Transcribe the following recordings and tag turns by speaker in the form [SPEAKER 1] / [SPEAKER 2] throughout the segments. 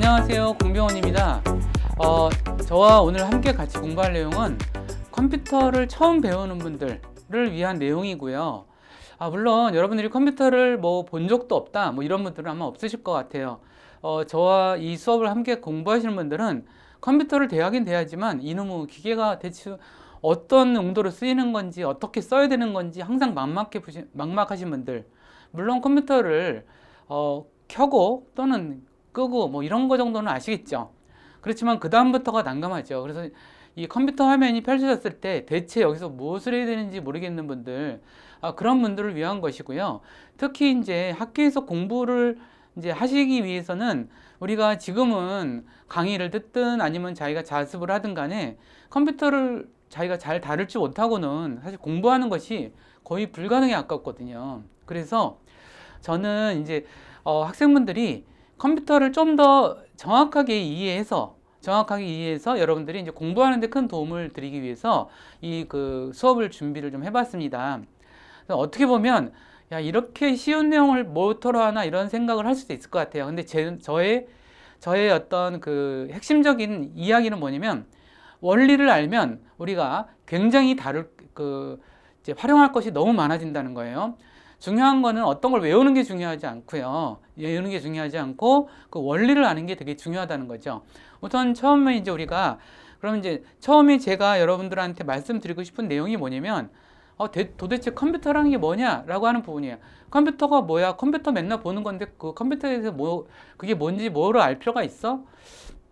[SPEAKER 1] 안녕하세요, 공병원입니다. 저와 오늘 함께 같이 공부할 내용은 컴퓨터를 처음 배우는 분들을 위한 내용이고요. 물론 여러분들이 컴퓨터를 본 적도 없다 이런 분들은 아마 없으실 것 같아요. 저와 이 수업을 함께 공부하시는 분들은 컴퓨터를 대하긴 대하지만 이놈의 기계가 대체 어떤 용도로 쓰이는 건지 어떻게 써야 되는 건지 항상 막막하신 분들, 물론 컴퓨터를 켜고 또는 끄고 이런 거 정도는 아시겠죠. 그렇지만 그 다음부터가 난감하죠. 그래서 이 컴퓨터 화면이 펼쳐졌을 때 대체 여기서 무엇을 해야 되는지 모르겠는 분들, 그런 분들을 위한 것이고요. 특히 이제 학교에서 공부를 이제 하시기 위해서는 우리가 지금은 강의를 듣든 아니면 자기가 자습을 하든 간에 컴퓨터를 자기가 잘 다룰지 못하고는 사실 공부하는 것이 거의 불가능에 가깝거든요. 그래서 저는 이제 학생분들이 컴퓨터를 좀 더 정확하게 이해해서 여러분들이 이제 공부하는 데 큰 도움을 드리기 위해서 이 수업을 준비를 좀 해봤습니다. 어떻게 보면 야, 이렇게 쉬운 내용을 뭐더러 하나 이런 생각을 할 수도 있을 것 같아요. 근데 저의 어떤 핵심적인 이야기는 뭐냐면, 원리를 알면 우리가 굉장히 이제 활용할 것이 너무 많아진다는 거예요. 중요한 거는 어떤 걸 외우는 게 중요하지 않고요. 외우는 게 중요하지 않고 그 원리를 아는 게 되게 중요하다는 거죠. 우선 처음에 이제 그럼 이제 처음에 제가 여러분들한테 말씀드리고 싶은 내용이 뭐냐면, 도대체 컴퓨터라는 게 뭐냐라고 하는 부분이에요. 컴퓨터가 뭐야? 컴퓨터 맨날 보는 건데 그 컴퓨터에서 그게 뭔지 뭐를 알 필요가 있어?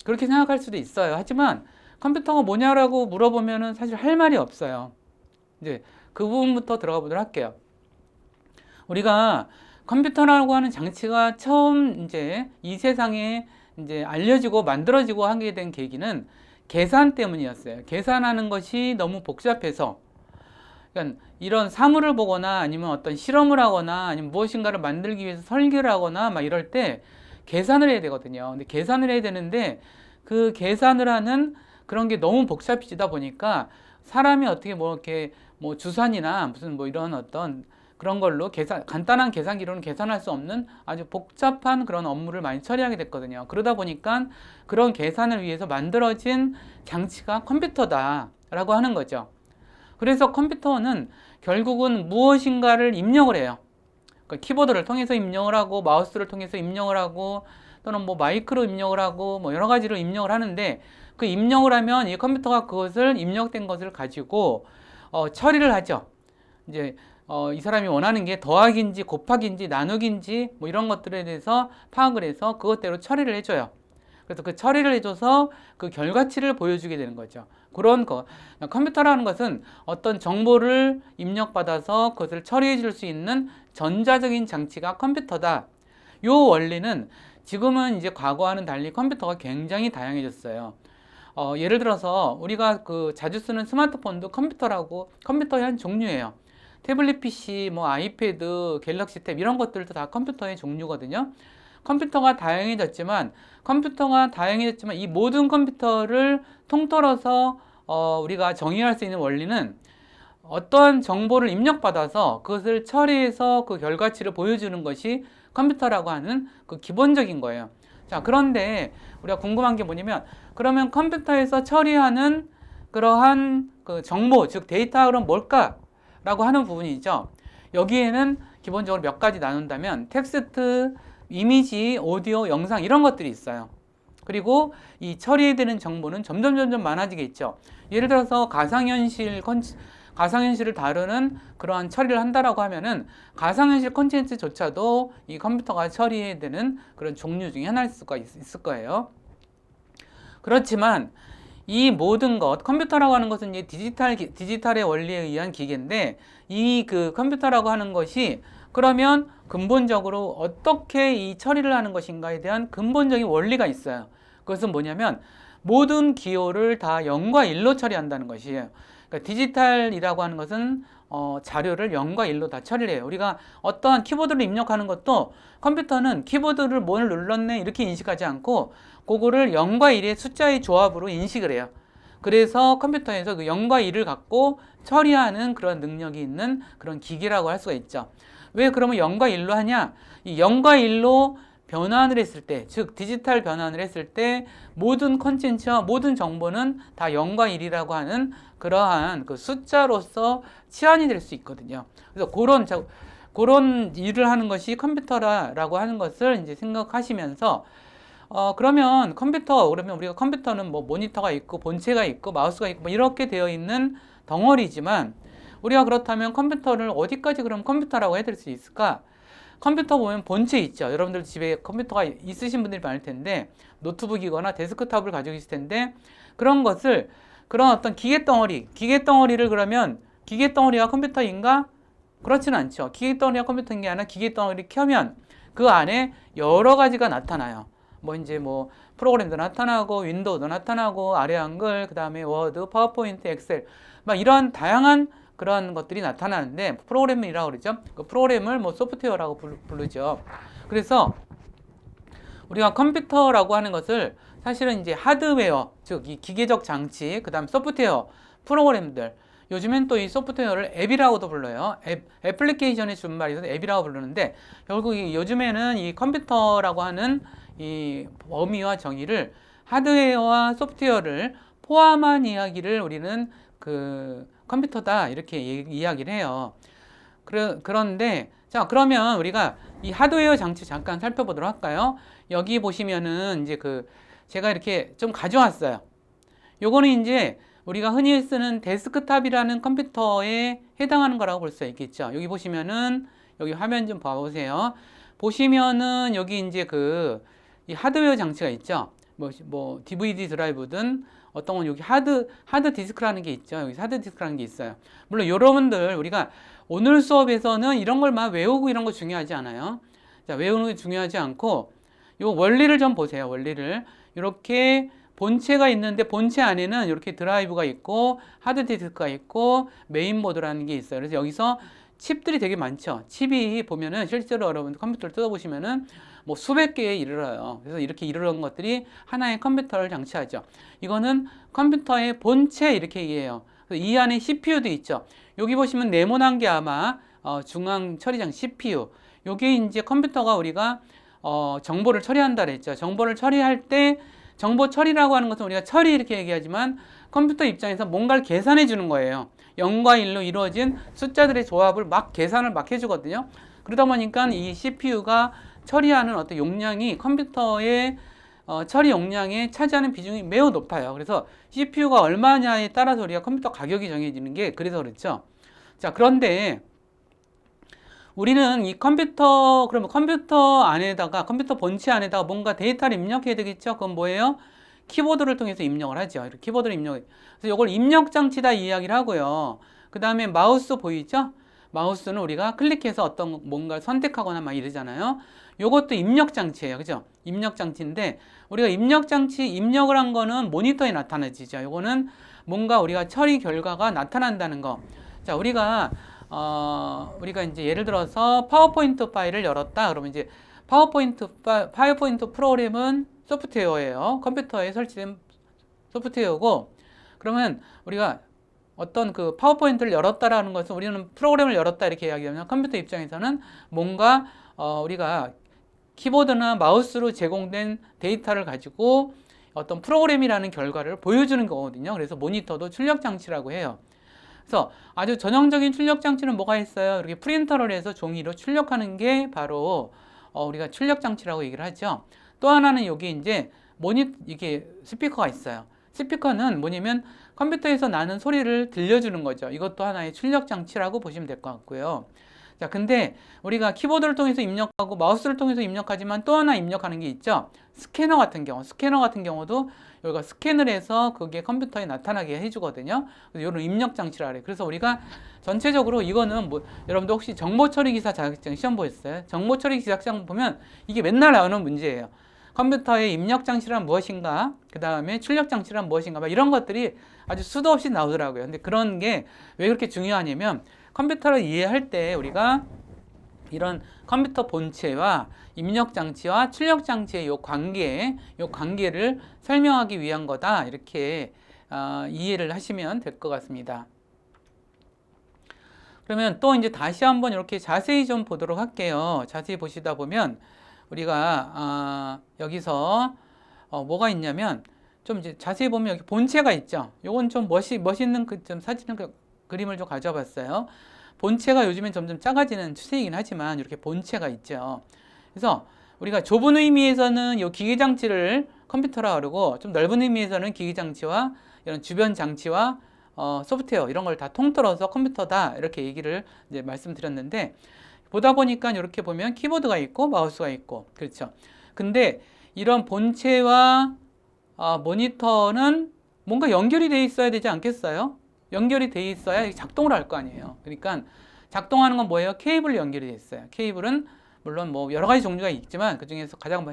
[SPEAKER 1] 그렇게 생각할 수도 있어요. 하지만 컴퓨터가 뭐냐라고 물어보면은 사실 할 말이 없어요. 이제 그 부분부터 들어가 보도록 할게요. 우리가 컴퓨터라고 하는 장치가 처음 이제 이 세상에 이제 알려지고 만들어지고 하게 된 계기는 계산 때문이었어요. 계산하는 것이 너무 복잡해서, 그러니까 이런 사물을 보거나 아니면 어떤 실험을 하거나 아니면 무엇인가를 만들기 위해서 설계를 하거나 이럴 때 계산을 해야 되거든요. 근데 계산을 해야 되는데 그 계산을 하는 그런 게 너무 복잡해지다 보니까 사람이 어떻게 이렇게 주산이나 무슨 이런 어떤 그런 걸로 간단한 계산기로는 계산할 수 없는 아주 복잡한 그런 업무를 많이 처리하게 됐거든요. 그러다 보니까 그런 계산을 위해서 만들어진 장치가 컴퓨터다라고 하는 거죠. 그래서 컴퓨터는 결국은 무엇인가를 입력을 해요. 그러니까 키보드를 통해서 입력을 하고 마우스를 통해서 입력을 하고 또는 마이크로 입력을 하고 여러 가지로 입력을 하는데, 그 입력을 하면 이 컴퓨터가 그것을 입력된 것을 가지고 처리를 하죠. 이제 이 사람이 원하는 게 더하기인지 곱하기인지 나누기인지 이런 것들에 대해서 파악을 해서 그것대로 처리를 해줘요. 그래서 그 처리를 해줘서 그 결과치를 보여주게 되는 거죠. 그런 컴퓨터라는 것은 어떤 정보를 입력받아서 그것을 처리해 줄 수 있는 전자적인 장치가 컴퓨터다. 이 원리는 지금은 이제 과거와는 달리 컴퓨터가 굉장히 다양해졌어요. 예를 들어서 우리가 자주 쓰는 스마트폰도 컴퓨터의 한 종류예요. 태블릿 PC, 아이패드, 갤럭시 탭 이런 것들도 다 컴퓨터의 종류거든요. 컴퓨터가 다양해졌지만 이 모든 컴퓨터를 통틀어서 우리가 정의할 수 있는 원리는 어떠한 정보를 입력받아서 그것을 처리해서 그 결과치를 보여주는 것이 컴퓨터라고 하는 그 기본적인 거예요. 자, 그런데 우리가 궁금한 게 뭐냐면, 그러면 컴퓨터에서 처리하는 그러한 정보, 즉 데이터는 뭘까? 라고 하는 부분이죠. 여기에는 기본적으로 몇 가지 나눈다면 텍스트, 이미지, 오디오, 영상 이런 것들이 있어요. 그리고 이 처리해야 되는 정보는 점점 많아지겠죠. 예를 들어서 가상현실을 다루는 그러한 처리를 한다라고 하면은 가상현실 콘텐츠조차도 이 컴퓨터가 처리해야 되는 그런 종류 중에 하나일 수가 있을 거예요. 그렇지만 이 모든 컴퓨터라고 하는 것은 이제 디지털의 원리에 의한 기계인데, 이 컴퓨터라고 하는 것이 그러면 근본적으로 어떻게 이 처리를 하는 것인가에 대한 근본적인 원리가 있어요. 그것은 뭐냐면 모든 기호를 다 0과 1로 처리한다는 것이에요. 그러니까 디지털이라고 하는 것은 자료를 0과 1로 다 처리를 해요. 우리가 어떠한 키보드를 입력하는 것도 컴퓨터는 키보드를 뭘 눌렀네 이렇게 인식하지 않고 그거를 0과 1의 숫자의 조합으로 인식을 해요. 그래서 컴퓨터에서 그 0과 1을 갖고 처리하는 그런 능력이 있는 그런 기기라고 할 수가 있죠. 왜 그러면 0과 1로 하냐? 이 0과 1로 변환을 했을 때, 즉 디지털 변환을 했을 때 모든 콘텐츠와 모든 정보는 다 0과 1이라고 하는 그러한 그 숫자로서 치환이 될 수 있거든요. 그래서 그런 일을 하는 것이 컴퓨터라고 하는 것을 이제 생각하시면서 그러면 우리가 컴퓨터는 뭐 모니터가 있고 본체가 있고 마우스가 있고 뭐 이렇게 되어 있는 덩어리지만 우리가 그렇다면 컴퓨터를 어디까지 그럼 컴퓨터라고 해야 될 수 있을까? 컴퓨터 보면 본체 있죠. 여러분들 집에 컴퓨터가 있으신 분들이 많을 텐데 노트북이거나 데스크탑을 가지고 있을 텐데 그런 어떤 기계 덩어리를 그러면 기계 덩어리가 컴퓨터인가? 그렇지는 않죠. 기계 덩어리가 컴퓨터인 게 아니라 기계 덩어리를 켜면 그 안에 여러 가지가 나타나요. 뭐 프로그램도 나타나고 윈도우도 나타나고 아래 한글, 그다음에 워드, 파워포인트, 엑셀 막 이런 다양한 그런 것들이 나타나는데 프로그램이라고 그러죠. 그 프로그램을 뭐 소프트웨어라고 부르죠. 그래서 우리가 컴퓨터라고 하는 것을 사실은 이제 하드웨어, 즉 이 기계적 장치, 그다음 소프트웨어, 프로그램들. 요즘엔 또 이 소프트웨어를 앱이라고도 불러요. 애플리케이션의 준말이어서 앱이라고 부르는데 결국 요즘에는 이 컴퓨터라고 하는 이 범위와 정의를 하드웨어와 소프트웨어를 포함한 이야기를 우리는 그 컴퓨터다 이렇게 이야기를 해요. 그런데 자, 그러면 우리가 이 하드웨어 장치 잠깐 살펴보도록 할까요? 여기 보시면은 이제 제가 이렇게 좀 가져왔어요. 요거는 이제 우리가 흔히 쓰는 데스크탑이라는 컴퓨터에 해당하는 거라고 볼 수 있겠죠. 여기 보시면은 여기 화면 좀 봐보세요. 보시면은 여기 이제 이 하드웨어 장치가 있죠. 뭐 DVD 드라이브든 어떤 건 여기 하드 디스크라는 게 있죠. 여기 하드 디스크라는 게 있어요. 물론 여러분들 우리가 오늘 수업에서는 이런 걸 막 외우고 이런 거 중요하지 않아요. 자, 외우는 게 중요하지 않고 요 원리를 좀 보세요. 원리를 이렇게 본체가 있는데 본체 안에는 이렇게 드라이브가 있고 하드 디스크가 있고 메인보드라는 게 있어요. 그래서 여기서 칩들이 되게 많죠. 칩이 보면은 실제로 여러분 컴퓨터를 뜯어보시면은 뭐 수백 개에 이르러요. 그래서 이렇게 이르는 것들이 하나의 컴퓨터를 장치하죠. 이거는 컴퓨터의 본체 이렇게 얘기해요. 이 안에 CPU도 있죠. 여기 보시면 네모난 게 아마 중앙 처리장 CPU. 요게 이제 컴퓨터가 우리가 정보를 처리한다 그랬죠. 정보를 처리할 때 정보 처리라고 하는 것은 우리가 처리 이렇게 얘기하지만 컴퓨터 입장에서 뭔가를 계산해 주는 거예요. 0과 1로 이루어진 숫자들의 조합을 계산을 해주거든요. 그러다 보니까 이 CPU가 처리하는 어떤 용량이 컴퓨터의 처리 용량에 차지하는 비중이 매우 높아요. 그래서 CPU가 얼마냐에 따라서 우리가 컴퓨터 가격이 정해지는 게 그래서 그렇죠. 자, 그런데 우리는 그러면 컴퓨터 본체 안에다가 뭔가 데이터를 입력해야 되겠죠? 그건 뭐예요? 키보드를 통해서 입력을 하죠. 이렇게 키보드를 그래서 이걸 입력 장치다 이야기를 하고요. 그 다음에 마우스 보이죠? 마우스는 우리가 클릭해서 뭔가를 선택하거나 막 이러잖아요. 요것도 입력 장치예요. 그죠? 입력 장치인데 우리가 입력을 한 거는 모니터에 나타나지죠. 요거는 뭔가 우리가 처리 결과가 나타난다는 거. 자, 우리가 이제 예를 들어서 파워포인트 파일을 열었다. 그러면 이제 파워포인트 프로그램은 소프트웨어예요. 컴퓨터에 설치된 소프트웨어고, 그러면 우리가 어떤 파워포인트를 열었다라는 것은 우리는 프로그램을 열었다 이렇게 이야기하면 컴퓨터 입장에서는 뭔가 우리가 키보드나 마우스로 제공된 데이터를 가지고 어떤 프로그램이라는 결과를 보여주는 거거든요. 그래서 모니터도 출력 장치라고 해요. 그래서 아주 전형적인 출력 장치는 뭐가 있어요? 이렇게 프린터를 해서 종이로 출력하는 게 바로 우리가 출력 장치라고 얘기를 하죠. 또 하나는 여기 이제 이게 스피커가 있어요. 스피커는 뭐냐면 컴퓨터에서 나는 소리를 들려주는 거죠. 이것도 하나의 출력 장치라고 보시면 될 것 같고요. 자, 근데 우리가 키보드를 통해서 입력하고 마우스를 통해서 입력하지만 또 하나 입력하는 게 있죠. 스캐너 같은 경우도 여기가 스캔을 해서 그게 컴퓨터에 나타나게 해주거든요. 그래서 이런 입력 장치라 그래요. 그래서 우리가 전체적으로 이거는 여러분들 혹시 정보처리기사 자격증 시험 보셨어요? 정보처리기사 자격증 보면 이게 맨날 나오는 문제예요. 컴퓨터의 입력 장치란 무엇인가? 그 다음에 출력 장치란 무엇인가? 막 이런 것들이 아주 수도 없이 나오더라고요. 근데 그런 게 왜 그렇게 중요하냐면 컴퓨터를 이해할 때 우리가 이런 컴퓨터 본체와 입력 장치와 출력 장치의 요 관계를 설명하기 위한 거다. 이렇게 이해를 하시면 될 것 같습니다. 그러면 또 이제 다시 한번 이렇게 자세히 좀 보도록 할게요. 자세히 보시다 보면 우리가 여기서 뭐가 있냐면 좀 이제 자세히 보면 여기 본체가 있죠. 요건 좀 멋있는 좀 사진 그림을 좀 가져와 봤어요. 본체가 요즘엔 점점 작아지는 추세이긴 하지만 이렇게 본체가 있죠. 그래서 우리가 좁은 의미에서는 이 기계장치를 컴퓨터라 그러고 좀 넓은 의미에서는 기계장치와 이런 주변 장치와 소프트웨어 이런 걸 다 통틀어서 컴퓨터다 이렇게 얘기를 이제 말씀드렸는데 보다 보니까 이렇게 보면 키보드가 있고 마우스가 있고 그렇죠. 근데 이런 본체와 모니터는 뭔가 연결이 돼 있어야 되지 않겠어요? 연결이 돼 있어야 작동을 할 거 아니에요. 그러니까 작동하는 건 뭐예요? 케이블로 연결이 돼 있어요. 케이블은 물론 뭐 여러 가지 종류가 있지만 그 중에서 가장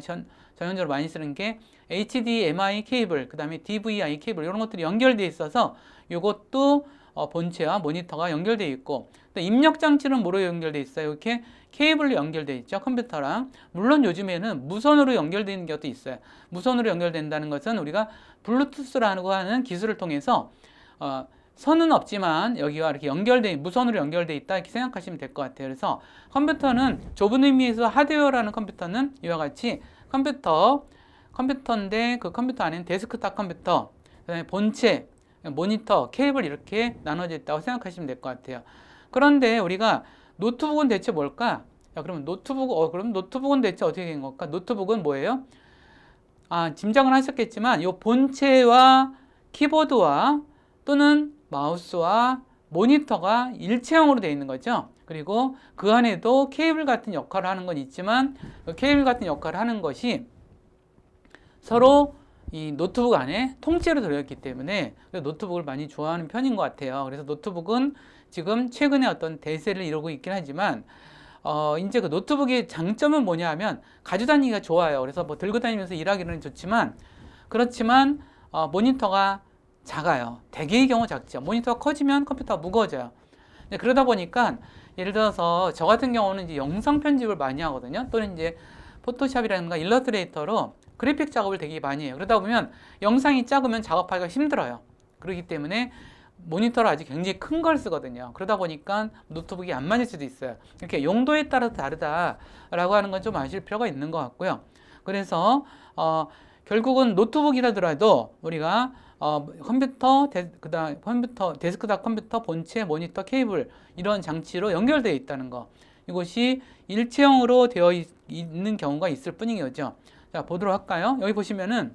[SPEAKER 1] 전형적으로 많이 쓰는 게 HDMI 케이블, 그 다음에 DVI 케이블 이런 것들이 연결돼 있어서 이것도 본체와 모니터가 연결돼 있고 입력 장치는 뭐로 연결돼 있어요? 이렇게 케이블로 연결돼 있죠. 컴퓨터랑. 물론 요즘에는 무선으로 연결되는 것도 있어요. 무선으로 연결된다는 것은 우리가 블루투스라고 하는 기술을 통해서 선은 없지만 여기와 이렇게 무선으로 연결돼 있다 이렇게 생각하시면 될 것 같아요. 그래서 컴퓨터는 좁은 의미에서 하드웨어라는 컴퓨터는 이와 같이 컴퓨터인데 그 컴퓨터 안에는 데스크탑 컴퓨터, 그다음에 본체, 모니터, 케이블 이렇게 나눠져 있다고 생각하시면 될 것 같아요. 그런데 우리가 노트북은 대체 뭘까? 그러면 그럼 노트북은 대체 어떻게 된 걸까? 노트북은 뭐예요? 짐작은 하셨겠지만 이 본체와 키보드와 또는 마우스와 모니터가 일체형으로 되어 있는 거죠. 그리고 그 안에도 케이블 같은 역할을 하는 건 있지만 그 케이블 같은 역할을 하는 것이 서로 이 노트북 안에 통째로 들어있기 때문에 노트북을 많이 좋아하는 편인 것 같아요. 그래서 노트북은 지금 최근에 어떤 대세를 이루고 있긴 하지만 이제 그 노트북의 장점은 뭐냐 하면 가져다니기가 좋아요. 그래서 뭐 들고 다니면서 일하기는 좋지만 그렇지만 모니터가 작아요. 대개의 경우 작죠. 모니터가 커지면 컴퓨터가 무거워져요. 그러다 보니까 예를 들어서 저 같은 경우는 이제 영상 편집을 많이 하거든요. 또는 이제 포토샵이라든가 일러스트레이터로 그래픽 작업을 되게 많이 해요. 그러다 보면 영상이 작으면 작업하기가 힘들어요. 그렇기 때문에 모니터를 아주 굉장히 큰 걸 쓰거든요. 그러다 보니까 노트북이 안 맞을 수도 있어요. 이렇게 용도에 따라서 다르다라고 하는 건 좀 아실 필요가 있는 것 같고요. 그래서 결국은 노트북이라더라도 우리가 데스크탑 컴퓨터, 본체, 모니터, 케이블 이런 장치로 연결되어 있다는 거. 이것이 일체형으로 되어 있는 경우가 있을 뿐인 거죠. 자, 보도록 할까요? 여기 보시면은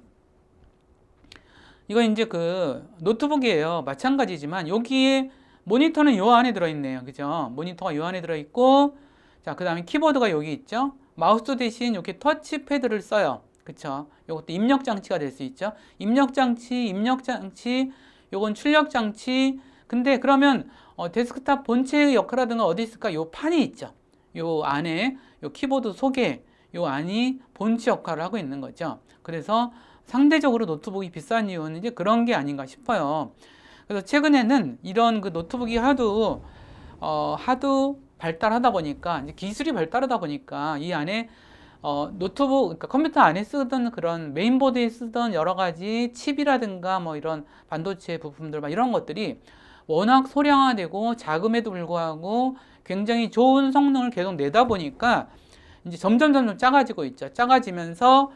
[SPEAKER 1] 이거 이제 그 노트북이에요. 마찬가지지만 여기에 모니터는 요 안에 들어있네요. 그죠? 모니터가 요 안에 들어있고 자, 그 다음에 키보드가 여기 있죠. 마우스 대신 이렇게 터치패드를 써요. 그쵸? 요것도 입력 장치가 될 수 있죠. 입력 장치, 요건 출력 장치. 근데 그러면 데스크탑 본체의 역할하든가 어디 있을까? 요 판이 있죠. 요 안에 요 키보드 속에 요 안이 본체 역할을 하고 있는 거죠. 그래서 상대적으로 노트북이 비싼 이유는 이제 그런 게 아닌가 싶어요. 그래서 최근에는 이런 그 노트북이 하도 발달하다 보니까 이제 기술이 발달하다 보니까 이 안에 노트북, 그러니까 컴퓨터 안에 쓰던 그런 메인보드에 쓰던 여러 가지 칩이라든가 뭐 이런 반도체 부품들 막 이런 것들이 워낙 소량화되고 자금에도 불구하고 굉장히 좋은 성능을 계속 내다 보니까 이제 점점 작아지고 있죠. 작아지면서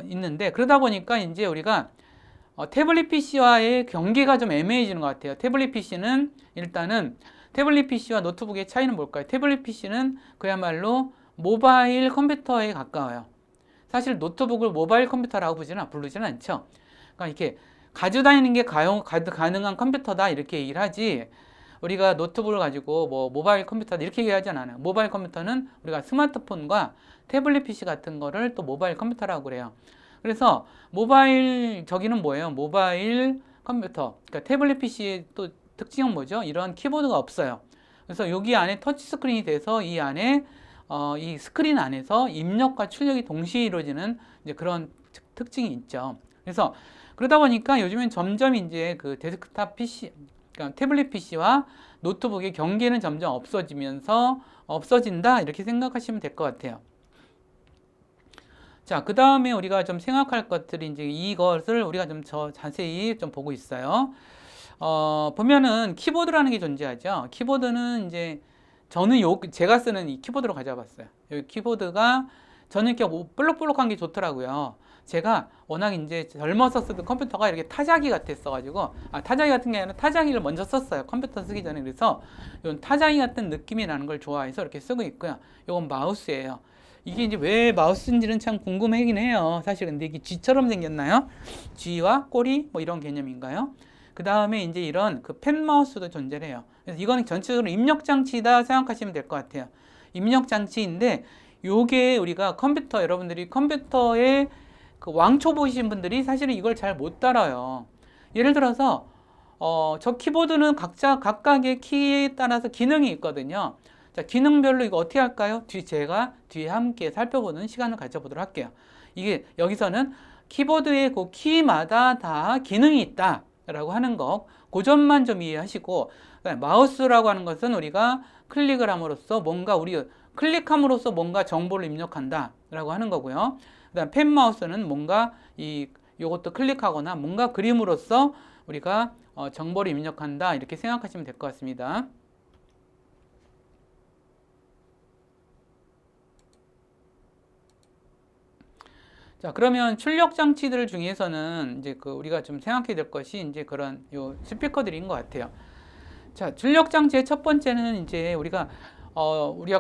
[SPEAKER 1] 있는데 그러다 보니까 이제 우리가 태블릿 PC와의 경계가 좀 애매해지는 것 같아요. 태블릿 PC는 일단은 태블릿 PC와 노트북의 차이는 뭘까요? 태블릿 PC는 그야말로 모바일 컴퓨터에 가까워요. 사실 노트북을 모바일 컴퓨터라고 부르지는 않죠. 그러니까 이렇게 가져다니는 게 가능한 컴퓨터다 이렇게 얘기를 하지 우리가 노트북을 가지고 뭐 모바일 컴퓨터다 이렇게 얘기하지 않아요. 모바일 컴퓨터는 우리가 스마트폰과 태블릿 PC 같은 거를 또 모바일 컴퓨터라고 그래요. 그래서 저기는 뭐예요? 모바일 컴퓨터. 그러니까 태블릿 PC의 또 특징은 뭐죠? 이런 키보드가 없어요. 그래서 여기 안에 터치 스크린이 돼서 이 안에 이 스크린 안에서 입력과 출력이 동시에 이루어지는 이제 그런 특징이 있죠. 그래서 그러다 보니까 요즘엔 점점 이제 그 데스크탑 PC, 그러니까 태블릿 PC와 노트북의 경계는 점점 없어진다 이렇게 생각하시면 될 것 같아요. 자, 그 다음에 우리가 좀 생각할 것들이 이제 이것을 우리가 좀 자세히 좀 보고 있어요. 보면은 키보드라는 게 존재하죠. 키보드는 이제 저는 제가 쓰는 이 키보드로 가져와 봤어요. 이 키보드가 저는 이렇게 볼록볼록한 게 좋더라고요. 제가 워낙 이제 젊어서 쓰던 컴퓨터가 이렇게 타자기 같았어가지고, 타자기 같은 게 아니라 타자기를 먼저 썼어요. 컴퓨터 쓰기 전에. 그래서 이런 타자기 같은 느낌이 나는 걸 좋아해서 이렇게 쓰고 있고요. 이건 마우스예요. 이게 이제 왜 마우스인지는 참 궁금하긴 해요. 사실 근데 이게 G처럼 생겼나요? G와 꼬리 뭐 이런 개념인가요? 그 다음에 이제 이런 그 펜 마우스도 존재해요. 그래서 이거는 전체적으로 입력 장치다 생각하시면 될 것 같아요. 입력 장치인데 요게 우리가 컴퓨터 여러분들이 컴퓨터에 그 왕초 보이신 분들이 사실은 이걸 잘 못 따라요. 예를 들어서 저 키보드는 각각의 키에 따라서 기능이 있거든요. 자, 기능별로 이거 어떻게 할까요? 제가 뒤에 함께 살펴보는 시간을 가져보도록 할게요. 이게 여기서는 키보드의 그 키마다 다 기능이 있다라고 하는 거, 그 점만 좀 이해하시고, 마우스라고 하는 것은 우리가 클릭을 함으로써 클릭함으로써 뭔가 정보를 입력한다라고 하는 거고요. 그다음 펜 마우스는 뭔가 요것도 클릭하거나 뭔가 그림으로써 우리가 정보를 입력한다 이렇게 생각하시면 될 것 같습니다. 자, 그러면 출력 장치들 중에서는 이제 우리가 좀 생각해야 될 것이 이제 그런 요 스피커들인 것 같아요. 자, 출력 장치의 첫 번째는 이제 우리가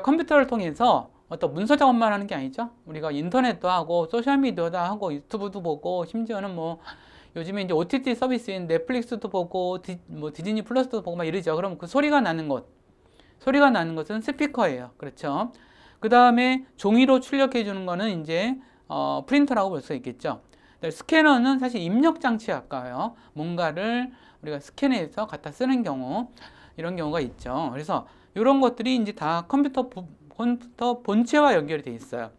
[SPEAKER 1] 컴퓨터를 통해서 어떤 문서 작업만 하는 게 아니죠. 우리가 인터넷도 하고 소셜미디어도 하고 유튜브도 보고 심지어는 뭐 요즘에 이제 OTT 서비스인 넷플릭스도 보고 디즈니 플러스도 보고 막 이러죠. 그럼 그 소리가 나는 것은 스피커예요. 그렇죠. 그 다음에 종이로 출력해 주는 거는 이제 프린터라고 볼 수 있겠죠. 스캐너는 사실 입력 장치에 가까워요. 뭔가를 우리가 스캔해서 갖다 쓰는 경우 이런 경우가 있죠. 그래서 이런 것들이 이제 다 컴퓨터 본체와 연결이 돼 있어요.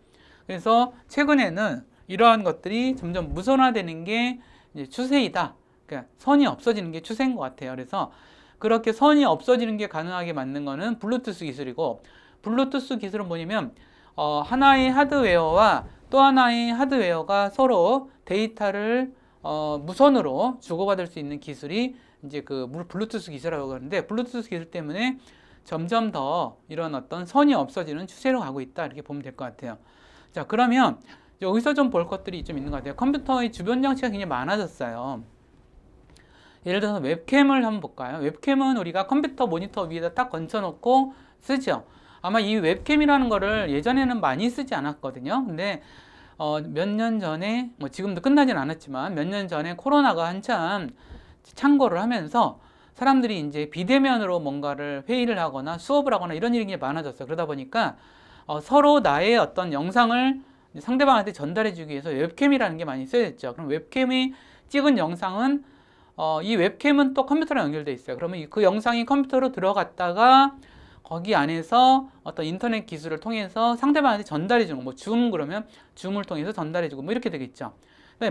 [SPEAKER 1] 그래서 최근에는 이러한 것들이 점점 무선화되는 게 이제 추세이다. 그러니까 선이 없어지는 게 추세인 것 같아요. 그래서 그렇게 선이 없어지는 게 가능하게 만든 거는 블루투스 기술이고, 블루투스 기술은 뭐냐면 하나의 하드웨어와 또 하나의 하드웨어가 서로 데이터를 무선으로 주고받을 수 있는 기술이 이제 그 블루투스 기술이라고 하는데, 블루투스 기술 때문에 점점 더 이런 어떤 선이 없어지는 추세로 가고 있다 이렇게 보면 될 것 같아요. 자, 그러면 여기서 좀 볼 것들이 좀 있는 것 같아요. 컴퓨터의 주변 장치가 굉장히 많아졌어요. 예를 들어서 웹캠을 한번 볼까요? 웹캠은 우리가 컴퓨터 모니터 위에다 딱 걸쳐놓고 쓰죠. 아마 이 웹캠이라는 거를 예전에는 많이 쓰지 않았거든요. 근데 몇 년 전에, 뭐 지금도 끝나진 않았지만 몇 년 전에 코로나가 한참 창궐을 하면서 사람들이 이제 비대면으로 뭔가를 회의를 하거나 수업을 하거나 이런 일이 많아졌어요. 그러다 보니까 서로 나의 어떤 영상을 상대방한테 전달해 주기 위해서 웹캠이라는 게 많이 쓰여졌죠. 그럼 웹캠이 찍은 영상은 이 웹캠은 또 컴퓨터랑 연결돼 있어요. 그러면 그 영상이 컴퓨터로 들어갔다가 거기 안에서 어떤 인터넷 기술을 통해서 상대방한테 전달해 주는 거, 뭐 줌 그러면 줌을 통해서 전달해 주고 뭐 이렇게 되겠죠.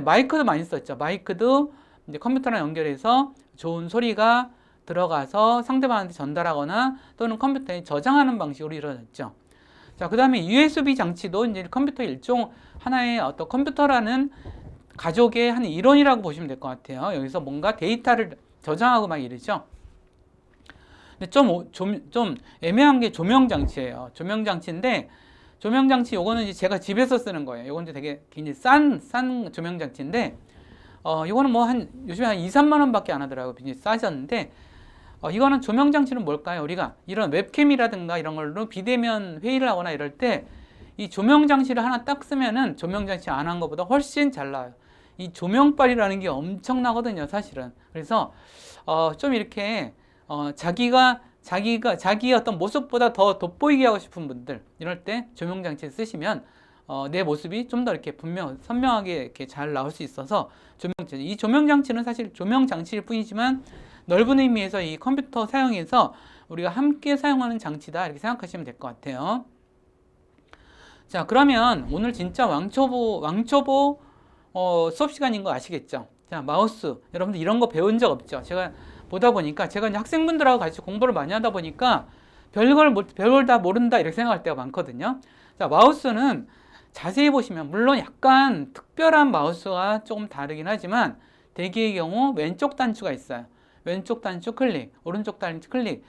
[SPEAKER 1] 마이크도 많이 썼죠. 마이크도 이제 컴퓨터랑 연결해서 좋은 소리가 들어가서 상대방한테 전달하거나 또는 컴퓨터에 저장하는 방식으로 이루어졌죠. 자, 그 다음에 USB 장치도 이제 컴퓨터의 일종 하나의 어떤 컴퓨터라는 가족의 한 일원이라고 보시면 될 것 같아요. 여기서 뭔가 데이터를 저장하고 막 이러죠. 근데 좀 애매한 게 조명 장치예요. 조명 장치인데, 조명 장치 요거는 이제 제가 집에서 쓰는 거예요. 요건 이제 되게 굉장히 싼 조명 장치인데, 이거는 뭐 요즘에 한 2, 3만 원밖에 안 하더라고요. 굉장히 싸졌는데, 이거는 조명 장치는 뭘까요? 우리가 이런 웹캠이라든가 이런 걸로 비대면 회의를 하거나 이럴 때 이 조명 장치를 하나 딱 쓰면은 조명 장치 안 한 것보다 훨씬 잘 나와요. 이 조명빨이라는 게 엄청나거든요, 사실은. 그래서 좀 이렇게 자기의 어떤 모습보다 더 돋보이게 하고 싶은 분들 이럴 때 조명 장치 쓰시면 내 모습이 좀 더 이렇게 선명하게 이렇게 잘 나올 수 있어서 이 조명 장치는 사실 조명 장치일 뿐이지만 넓은 의미에서 이 컴퓨터 사용해서 우리가 함께 사용하는 장치다 이렇게 생각하시면 될 것 같아요. 자, 그러면 오늘 진짜 왕초보 수업 시간인 거 아시겠죠? 자, 마우스 여러분들 이런 거 배운 적 없죠? 제가 보다 보니까 제가 이제 학생분들하고 같이 공부를 많이 하다 보니까 별걸 다 모른다 이렇게 생각할 때가 많거든요. 자, 마우스는 자세히 보시면 물론 약간 특별한 마우스가 조금 다르긴 하지만 대개의 경우 왼쪽 단추가 있어요. 왼쪽 단추 클릭, 오른쪽 단추 클릭.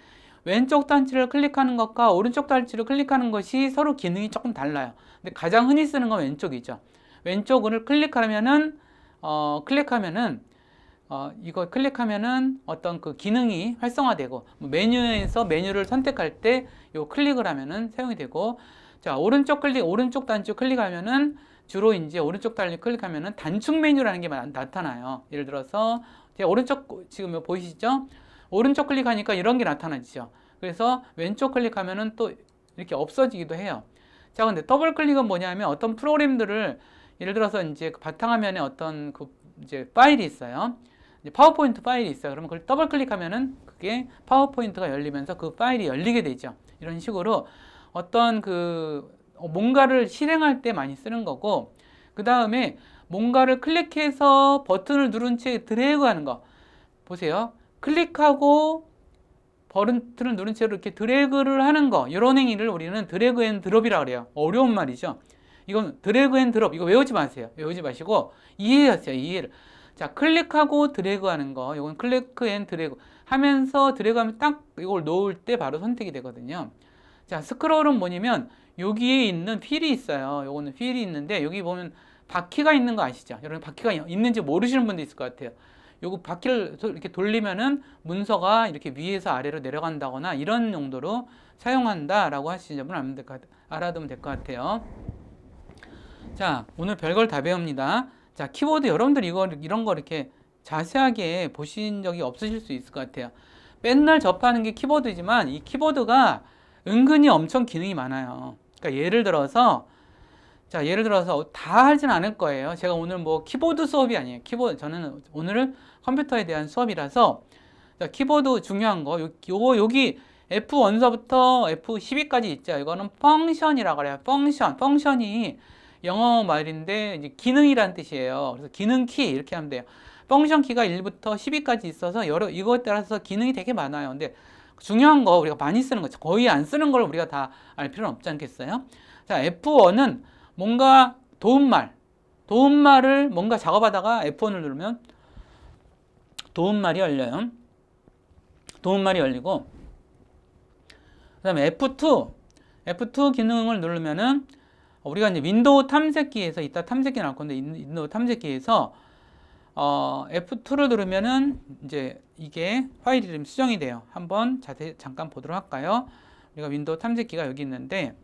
[SPEAKER 1] 왼쪽 단추를 클릭하는 것과 오른쪽 단추를 클릭하는 것이 서로 기능이 조금 달라요. 근데 가장 흔히 쓰는 건 왼쪽이죠. 왼쪽을 이거 클릭하면은 어떤 그 기능이 활성화되고, 메뉴에서 메뉴를 선택할 때 요 클릭을 하면은 사용이 되고, 자, 오른쪽 단추 클릭하면은 주로 이제 오른쪽 단추 클릭하면은 단축 메뉴라는 게 나타나요. 예를 들어서 제가 오른쪽 지금 보이시죠? 오른쪽 클릭하니까 이런 게 나타나죠. 그래서 왼쪽 클릭하면은 또 이렇게 없어지기도 해요. 자, 근데 더블 클릭은 뭐냐면 어떤 프로그램들을 예를 들어서 이제 그 바탕화면에 어떤 그 이제 파일이 있어요. 이제 파워포인트 파일이 있어요. 그러면 그걸 더블 클릭하면은 그게 파워포인트가 열리면서 그 파일이 열리게 되죠. 이런 식으로 어떤 그 뭔가를 실행할 때 많이 쓰는 거고, 그 다음에 뭔가를 클릭해서 버튼을 누른 채 드래그 하는 거 보세요. 클릭하고 버튼을 누른 채로 이렇게 드래그를 하는 거, 이런 행위를 우리는 드래그 앤 드롭이라고 그래요. 어려운 말이죠. 이건 드래그 앤 드롭, 이거 외우지 마세요. 외우지 마시고 이해하세요. 이해를. 자, 클릭하고 드래그 하는 거, 이건 클릭 앤 드래그 하면서 드래그하면 딱 이걸 놓을 때 바로 선택이 되거든요. 자, 스크롤은 뭐냐면 여기에 있는 휠이 있어요. 요거는 휠이 있는데 여기 보면 바퀴가 있는 거 아시죠? 여러분 바퀴가 있는지 모르시는 분도 있을 것 같아요. 요거 바퀴를 이렇게 돌리면은 문서가 이렇게 위에서 아래로 내려간다거나 이런 용도로 사용한다라고 하시는 점을 알아두면 될 것 같아요. 자, 오늘 별걸 다 배웁니다. 자, 키보드 여러분들 이런 거 이렇게 자세하게 보신 적이 없으실 수 있을 것 같아요. 맨날 접하는 게 키보드지만 이 키보드가 은근히 엄청 기능이 많아요. 그러니까 예를 들어서 다 하진 않을 거예요. 제가 오늘 뭐 키보드 수업이 아니에요. 저는 오늘은 컴퓨터에 대한 수업이라서, 자, 키보드 중요한 거, 여기 F1서부터 F12까지 있죠. 이거는 펑션이라고 그래요. 펑션이 영어 말인데 이제 기능이란 뜻이에요. 그래서 기능 키 이렇게 하면 돼요. 펑션 키가 1부터 12까지 있어서 이거에 따라서 기능이 되게 많아요. 근데 중요한 거 우리가 많이 쓰는 거죠. 거의 안 쓰는 걸 우리가 다 알 필요는 없지 않겠어요? 자, F1은 뭔가 도움말을 뭔가 작업하다가 F1을 누르면 도움말이 열려요. 도움말이 열리고, 그 다음에 F2 기능을 누르면은 우리가 이제 윈도우 탐색기에서 이따 탐색기 나올 건데 윈도우 탐색기에서 F2를 누르면은 이제 이게 파일 이름이 수정이 돼요. 한번 자세히 잠깐 보도록 할까요? 우리가 윈도우 탐색기가 여기 있는데,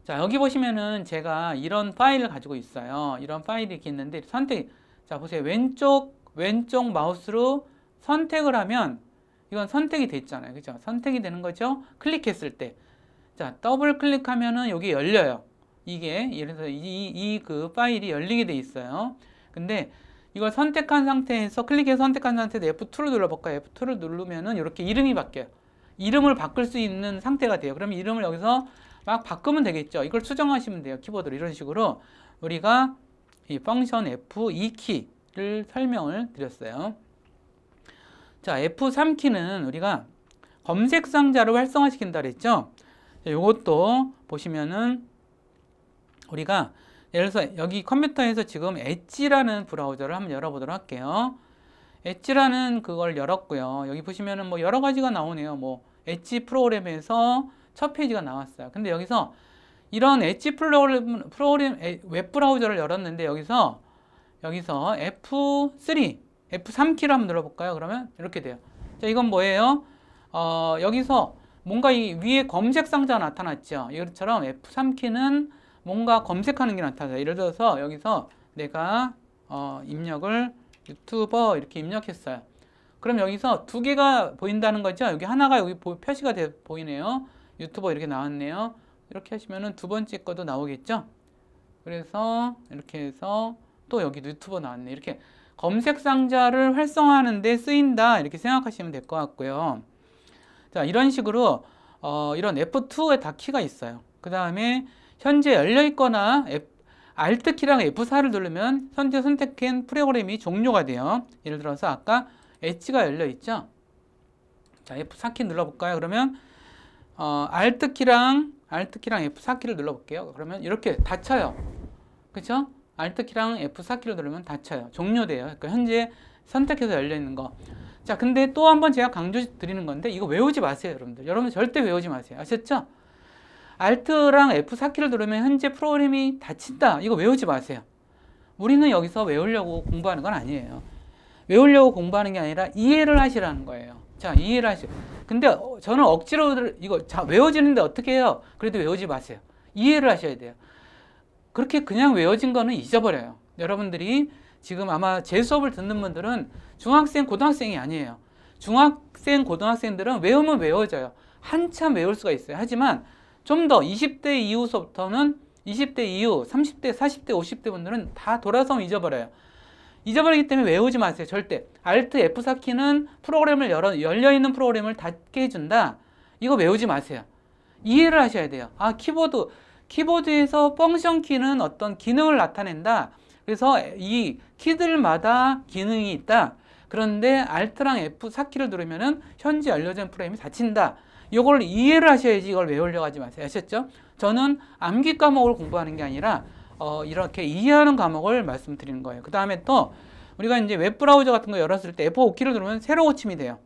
[SPEAKER 1] 자, 여기 보시면은 제가 이런 파일을 가지고 있어요. 이런 파일이 이렇게 있는데 자, 보세요. 왼쪽 마우스로 선택을 하면 이건 선택이 됐잖아요. 그죠? 선택이 되는 거죠? 클릭했을 때. 자, 더블 클릭하면은 여기 열려요. 이게, 예를 들어서 그 파일이 열리게 돼 있어요. 근데 이걸 선택한 상태에서, 클릭해서 선택한 상태에서 F2를 눌러볼까요? F2를 누르면은 이렇게 이름이 바뀌어요. 이름을 바꿀 수 있는 상태가 돼요. 그러면 이름을 여기서 막 바꾸면 되겠죠. 이걸 수정하시면 돼요. 키보드로. 이런 식으로 우리가 이 펑션 F2키를 설명을 드렸어요. 자, F3키는 우리가 검색 상자를 활성화시킨다 그랬죠. 이것도 보시면은 우리가 예를 들어서 여기 컴퓨터에서 지금 엣지라는 브라우저를 한번 열어보도록 할게요. 엣지라는 그걸 열었고요. 여기 보시면은 뭐 여러 가지가 나오네요. 뭐 엣지 프로그램에서 첫 페이지가 나왔어요. 근데 여기서 이런 엣지 프로그램 웹 브라우저를 열었는데 여기서 F3키를 한번 눌러볼까요? 그러면 이렇게 돼요. 자, 이건 뭐예요? 여기서 뭔가 이 위에 검색 상자가 나타났죠. 이것처럼 F3키는 뭔가 검색하는 게 나타나요. 예를 들어서 여기서 내가 입력을 유튜버 이렇게 입력했어요. 그럼 여기서 두 개가 보인다는 거죠. 여기 하나가 여기 표시가 보이네요. 유튜버 이렇게 나왔네요. 이렇게 하시면은 두 번째 거도 나오겠죠. 그래서 이렇게 해서 또 여기 유튜버 나왔네. 이렇게 검색 상자를 활성화하는 데 쓰인다. 이렇게 생각하시면 될 것 같고요. 자, 이런 식으로 이런 F2에 다 키가 있어요. 그 다음에 현재 열려 있거나 Alt 키랑 F4를 누르면 현재 선택한 프로그램이 종료가 돼요. 예를 들어서 아까 엣지가 열려 있죠. 자, F4키 눌러볼까요? 그러면 Alt 키랑 F4키를 눌러볼게요. 그러면 이렇게 닫혀요. 그렇죠? Alt키랑 F4키를 누르면 닫혀요. 종료돼요. 그러니까 현재 선택해서 열려있는 거. 자, 근데 또 한 번 제가 강조 드리는 건데 이거 외우지 마세요, 여러분들. 여러분 절대 외우지 마세요. 아셨죠? Alt랑 F4키를 누르면 현재 프로그램이 닫힌다. 이거 외우지 마세요. 우리는 여기서 외우려고 공부하는 건 아니에요. 외우려고 공부하는 게 아니라 이해를 하시라는 거예요. 자, 이해를 하시고. 근데 저는 억지로 이거 자, 외워지는데 어떻게 해요? 그래도 외우지 마세요. 이해를 하셔야 돼요. 그렇게 그냥 외워진 거는 잊어버려요. 여러분들이 지금 아마 제 수업을 듣는 분들은 중학생, 고등학생이 아니에요. 중학생, 고등학생들은 외우면 외워져요. 한참 외울 수가 있어요. 하지만 좀 더 20대 이후서부터는 20대 이후, 30대, 40대, 50대 분들은 다 돌아서면 잊어버려요. 잊어버리기 때문에 외우지 마세요. 절대. Alt F4키는 프로그램을 열려있는 프로그램을 닫게 해준다. 이거 외우지 마세요. 이해를 하셔야 돼요. 아, 키보드에서 펑션 키는 어떤 기능을 나타낸다. 그래서 이 키들마다 기능이 있다. 그런데 Alt랑 F4키를 누르면은 현재 열려진 프로그램이 닫힌다. 이걸 이해를 하셔야지 이걸 외우려고 하지 마세요. 아셨죠? 저는 암기 과목을 공부하는 게 아니라 이렇게 이해하는 과목을 말씀드리는 거예요. 그 다음에 또 우리가 이제 웹브라우저 같은 거 열었을 때 F5키를 누르면 새로 고침이 돼요.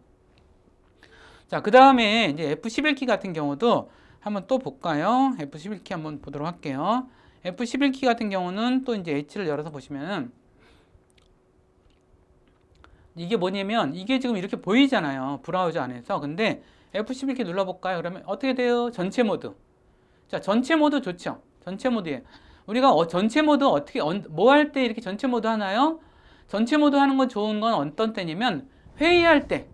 [SPEAKER 1] 자, 그 다음에 이제 F11키 같은 경우도 한번 또 볼까요? F11키 한번 보도록 할게요. F11키 같은 경우는 또 이제 H를 열어서 보시면은 이게 뭐냐면 이게 지금 이렇게 보이잖아요. 브라우저 안에서. 근데 F11키 눌러볼까요? 그러면 어떻게 돼요? 전체 모드. 자, 전체 모드 좋죠? 전체 모드에. 우리가 전체 모드 어떻게, 뭐 할 때 이렇게 전체 모드 하나요? 전체 모드 하는 건 좋은 건 어떤 때냐면 회의할 때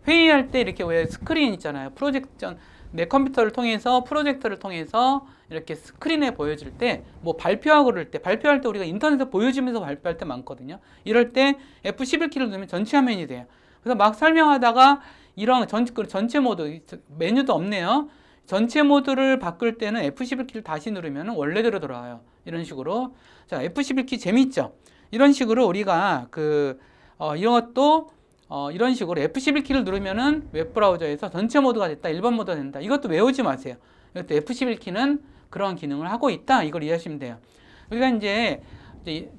[SPEAKER 1] 이렇게 왜 스크린 있잖아요. 프로젝션, 내 컴퓨터를 통해서 프로젝터를 통해서 이렇게 스크린에 보여줄 때 뭐 발표하고 그럴 때 발표할 때 우리가 인터넷에 보여주면서 발표할 때 많거든요. 이럴 때 F11키를 누르면 전체 화면이 돼요. 그래서 막 설명하다가 이런 전체 모드 메뉴도 없네요. 전체 모드를 바꿀 때는 F11키를 다시 누르면 원래대로 돌아와요. 이런 식으로. 자, F11키 재밌죠? 이런 식으로 우리가 이런 것도 이런 식으로 F11키를 누르면은 웹브라우저에서 전체 모드가 됐다, 일반 모드가 된다. 이것도 외우지 마세요. 이것도 F11키는 그런 기능을 하고 있다. 이걸 이해하시면 돼요. 우리가 이제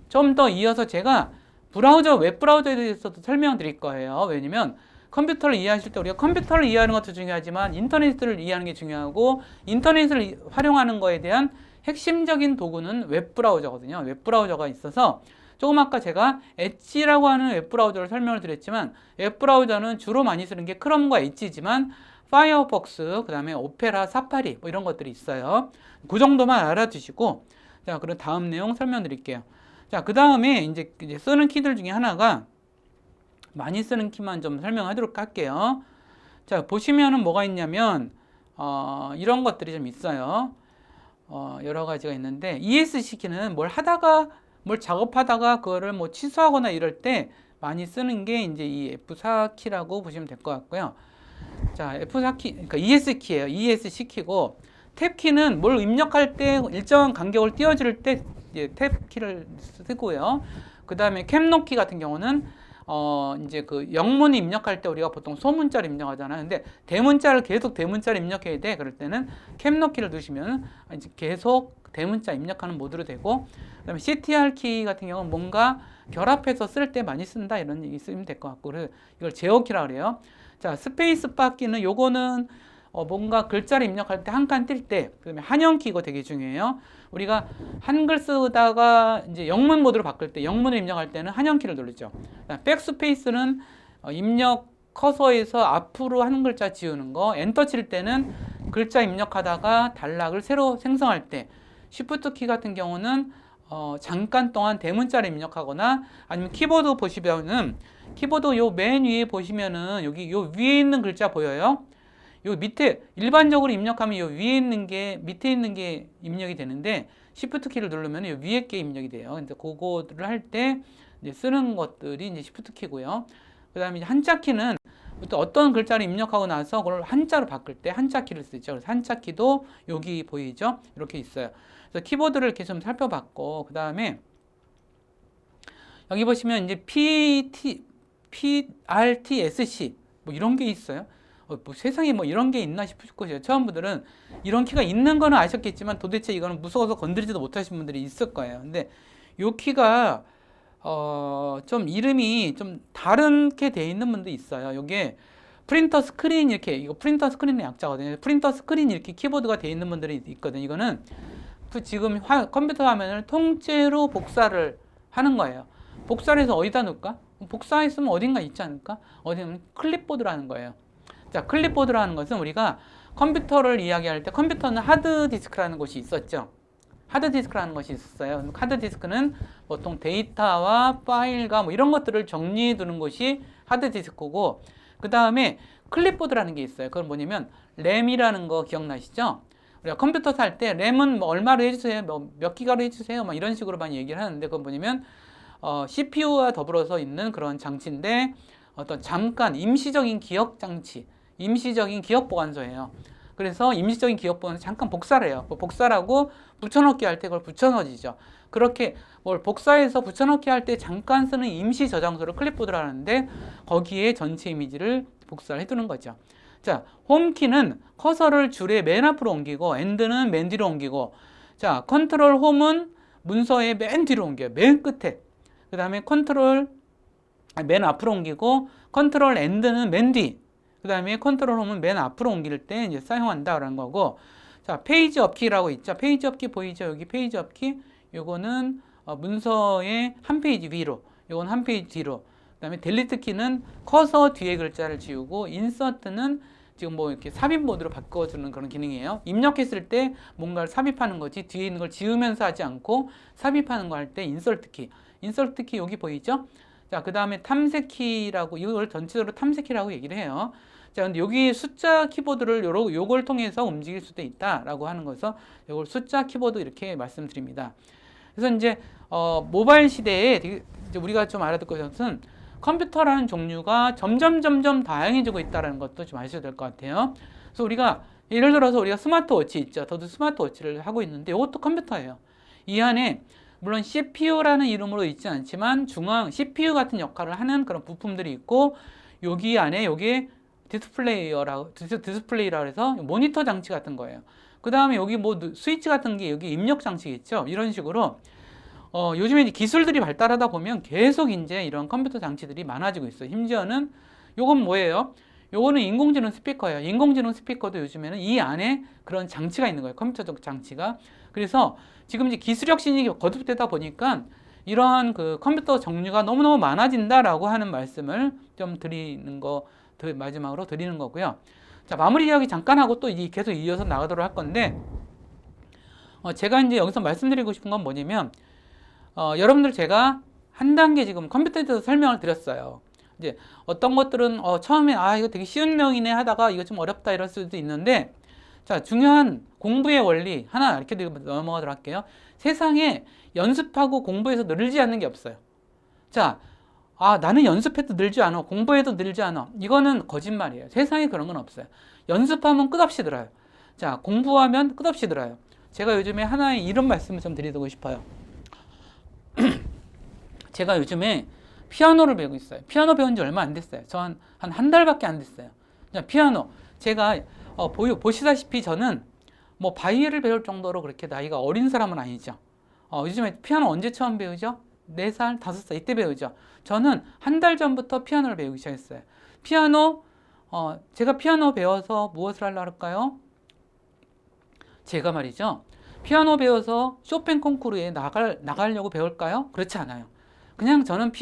[SPEAKER 1] 좀 더 이어서 제가 웹브라우저에 대해서도 설명드릴 거예요. 왜냐면 컴퓨터를 이해하실 때 우리가 컴퓨터를 이해하는 것도 중요하지만 인터넷을 이해하는 게 중요하고 인터넷을 활용하는 거에 대한 핵심적인 도구는 웹브라우저거든요. 웹브라우저가 있어서 조금 아까 제가 엣지라고 하는 웹브라우저를 설명을 드렸지만 웹브라우저는 주로 많이 쓰는 게 크롬과 엣지지만 파이어폭스, 그 다음에 오페라, 사파리 뭐 이런 것들이 있어요. 그 정도만 알아두시고 자, 그럼 다음 내용 설명드릴게요. 자, 그 다음에 이제 쓰는 키들 중에 하나가 많이 쓰는 키만 좀 설명하도록 할게요. 자, 보시면은 뭐가 있냐면 이런 것들이 좀 있어요. 여러 가지가 있는데 ESC 키는 뭘 작업하다가 그거를 뭐 취소하거나 이럴 때 많이 쓰는 게 이제 이 F4 키라고 보시면 될 것 같고요. 자, F4 키, 그러니까 ES 키예요. ESC 키고 탭 키는 뭘 입력할 때 일정한 간격을 띄워줄 때 탭 키를 쓰고요. 그 다음에 캡록 키 같은 경우는 이제 그 영문 입력할 때 우리가 보통 소문자를 입력하잖아요. 근데 대문자를 계속 대문자를 입력해야 돼. 그럴 때는 캡록 키를 누르시면 이제 계속 대문자 입력하는 모드로 되고, 그다음에 CTR 키 같은 경우는 뭔가 결합해서 쓸 때 많이 쓴다 이런 얘기 쓰면 될 것 같고, 그래서 이걸 제어 키라 그래요. 자, 스페이스 바 키는 요거는 뭔가 글자를 입력할 때 한 칸 뜰 때, 그다음에 한영 키 이거 되게 중요해요. 우리가 한글 쓰다가 이제 영문 모드로 바꿀 때, 영문을 입력할 때는 한영 키를 누르죠. 백스페이스는 입력 커서에서 앞으로 한 글자 지우는 거, 엔터 칠 때는 글자 입력하다가 단락을 새로 생성할 때, 쉬프트 키 같은 경우는 잠깐 동안 대문자를 입력하거나 아니면 키보드 보시면은 키보드 요 맨 위에 보시면은 여기 요 위에 있는 글자 보여요? 요 밑에 일반적으로 입력하면 요 위에 있는 게 밑에 있는 게 입력이 되는데 Shift 키를 누르면 요 위에 게 입력이 돼요. 근데 그거를 할 때 이제 쓰는 것들이 이제 Shift 키고요. 그다음에 한자 키는 또 어떤 글자를 입력하고 나서 그걸 한자로 바꿀 때 한자 키를 쓰죠. 그래서 한자 키도 여기 보이죠? 이렇게 있어요. 그래서 키보드를 이렇게 좀 살펴봤고, 그다음에 여기 보시면 이제 PRTSC 뭐 이런 게 있어요. 뭐 세상에 뭐 이런 게 있나 싶으실 거예요. 처음 분들은 이런 키가 있는 거는 아셨겠지만 도대체 이거는 무서워서 건드리지도 못하신 분들이 있을 거예요. 근데 요 키가 좀 이름이 좀 다르게 돼 있는 분도 있어요. 요게 프린터 스크린 이렇게, 이거 프린터 스크린의 약자거든요. 프린터 스크린 이렇게 키보드가 돼 있는 분들이 있거든요. 이거는 지금 컴퓨터 화면을 통째로 복사를 하는 거예요. 복사를 해서 어디다 놓을까? 복사했으면 어딘가 있지 않을까? 어디는 클립보드라는 거예요. 자, 클립보드라는 것은 우리가 컴퓨터를 이야기할 때 컴퓨터는 하드디스크라는 것이 있었죠. 하드디스크라는 것이 있었어요. 하드디스크는 보통 데이터와 파일과 뭐 이런 것들을 정리해 두는 것이 하드디스크고, 그 다음에 클립보드라는 게 있어요. 그건 뭐냐면 램이라는 거 기억나시죠? 우리가 컴퓨터 살 때 램은 뭐 얼마로 해주세요, 몇 기가로 해주세요, 막 이런 식으로 많이 얘기를 하는데, 그건 뭐냐면 CPU와 더불어서 있는 그런 장치인데, 어떤 잠깐 임시적인 기억 장치, 임시적인 기억 보관소예요. 그래서 임시적인 기억 보관소 잠깐 복사를 해요. 복사라고 붙여넣기 할 때 그걸 붙여넣어지죠. 그렇게 뭘 복사해서 붙여넣기 할 때 잠깐 쓰는 임시 저장소를 클립보드라 하는데, 거기에 전체 이미지를 복사를 해두는 거죠. 자, 홈키는 커서를 줄의 맨 앞으로 옮기고, 엔드는 맨 뒤로 옮기고, 자, 컨트롤 홈은 문서의 맨 뒤로 옮겨요. 맨 끝에. 그 다음에 맨 앞으로 옮기고, 컨트롤 엔드는 맨 뒤. 그 다음에 컨트롤 홈은 맨 앞으로 옮길 때 이제 사용한다라는 거고, 자, 페이지 업키라고 있죠. 페이지 업키 보이죠? 여기 페이지 업키. 요거는 문서의 한 페이지 위로, 요건 한 페이지 뒤로. 그 다음에 델리트 키는 커서 뒤에 글자를 지우고, 인서트는 지금 뭐 이렇게 삽입 모드로 바꿔주는 그런 기능이에요. 입력했을 때 뭔가를 삽입하는 거지, 뒤에 있는 걸 지우면서 하지 않고 삽입하는 거 할 때 인서트 키. 인서트 키 여기 보이죠? 자, 그 다음에 탐색 키라고, 이걸 전체적으로 탐색 키라고 얘기를 해요. 자, 근데 여기 숫자 키보드를 요걸 통해서 움직일 수도 있다라고 하는 것에서 요걸 숫자 키보드 이렇게 말씀드립니다. 그래서 이제 모바일 시대에 이제 우리가 좀 알아둘 것은 컴퓨터라는 종류가 점점 다양해지고 있다는 것도 좀 아셔야 될 것 같아요. 그래서 우리가 예를 들어서 우리가 스마트워치 있죠. 저도 스마트워치를 하고 있는데 이것도 컴퓨터예요. 이 안에 물론 CPU라는 이름으로 있지 않지만 중앙 CPU 같은 역할을 하는 그런 부품들이 있고, 여기 안에 요게 디스플레이라 해서 모니터 장치 같은 거예요. 그 다음에 여기 뭐 스위치 같은 게 여기 입력 장치겠죠. 이런 식으로 요즘에 이제 기술들이 발달하다 보면 계속 이제 이런 컴퓨터 장치들이 많아지고 있어요. 심지어는 요건 뭐예요? 요거는 인공지능 스피커예요. 인공지능 스피커도 요즘에는 이 안에 그런 장치가 있는 거예요. 컴퓨터적 장치가. 그래서 지금 이제 기술 혁신이 거듭되다 보니까 이러한 그 컴퓨터 종류가 너무너무 많아진다라고 하는 말씀을 좀 드리는 거, 마지막으로 드리는 거고요. 자, 마무리 이야기 잠깐 하고 또 계속 이어서 나가도록 할 건데, 제가 이제 여기서 말씀드리고 싶은 건 뭐냐면, 여러분들 제가 한 단계 지금 컴퓨터에 대해서 설명을 드렸어요. 이제 어떤 것들은 처음에 이거 되게 쉬운 내용이네 하다가 이거 좀 어렵다 이럴 수도 있는데, 자, 중요한 공부의 원리 하나 이렇게 넘어가도록 할게요. 세상에 연습하고 공부해서 늘지 않는 게 없어요. 자, 나는 연습해도 늘지 않아, 공부해도 늘지 않아, 이거는 거짓말이에요. 세상에 그런 건 없어요. 연습하면 끝없이 늘어요. 자, 공부하면 끝없이 늘어요. 제가 요즘에 하나의 이런 말씀을 좀 드리고 싶어요. 제가 요즘에 피아노를 배우고 있어요. 피아노 배운 지 얼마 안 됐어요. 저 한 달밖에 안 됐어요. 피아노. 제가 보시다시피 저는 뭐 바이엘을 배울 정도로 그렇게 나이가 어린 사람은 아니죠. 요즘에 피아노 언제 처음 배우죠? 4살, 5살 이때 배우죠. 저는 한 달 전부터 피아노를 배우기 시작했어요. 피아노, 제가 피아노 배워서 무엇을 하려고 할까요? 제가 말이죠. 피아노 배워서 쇼팽 콩쿠르에 나가려고 배울까요? 그렇지 않아요. 그냥 저는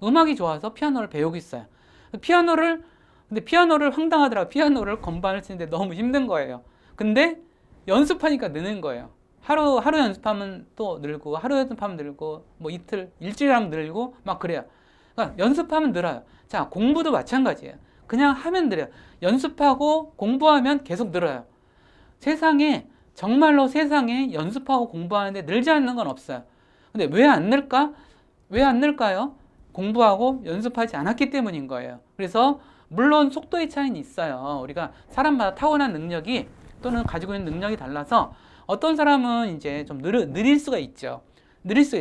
[SPEAKER 1] 음악이 좋아서 피아노를 배우고 있어요. 근데 피아노를 황당하더라고요. 피아노를 건반을 치는데 너무 힘든 거예요. 근데 연습하니까 느는 거예요. 하루 연습하면 또 늘고, 하루 연습하면 늘고, 뭐 일주일에 하면 늘고, 막 그래요. 그러니까 연습하면 늘어요. 자, 공부도 마찬가지예요. 그냥 하면 늘어요. 연습하고 공부하면 계속 늘어요. 정말로 세상에 연습하고 공부하는데 늘지 않는 건 없어요. 근데 왜 안 늘까? 왜 안 늘까요? 공부하고 연습하지 않았기 때문인 거예요. 그래서 물론 속도의 차이는 있어요. 우리가 사람마다 타고난 능력이 또는 가지고 있는 능력이 달라서 어떤 사람은 이제 좀 느릴 수가 있죠.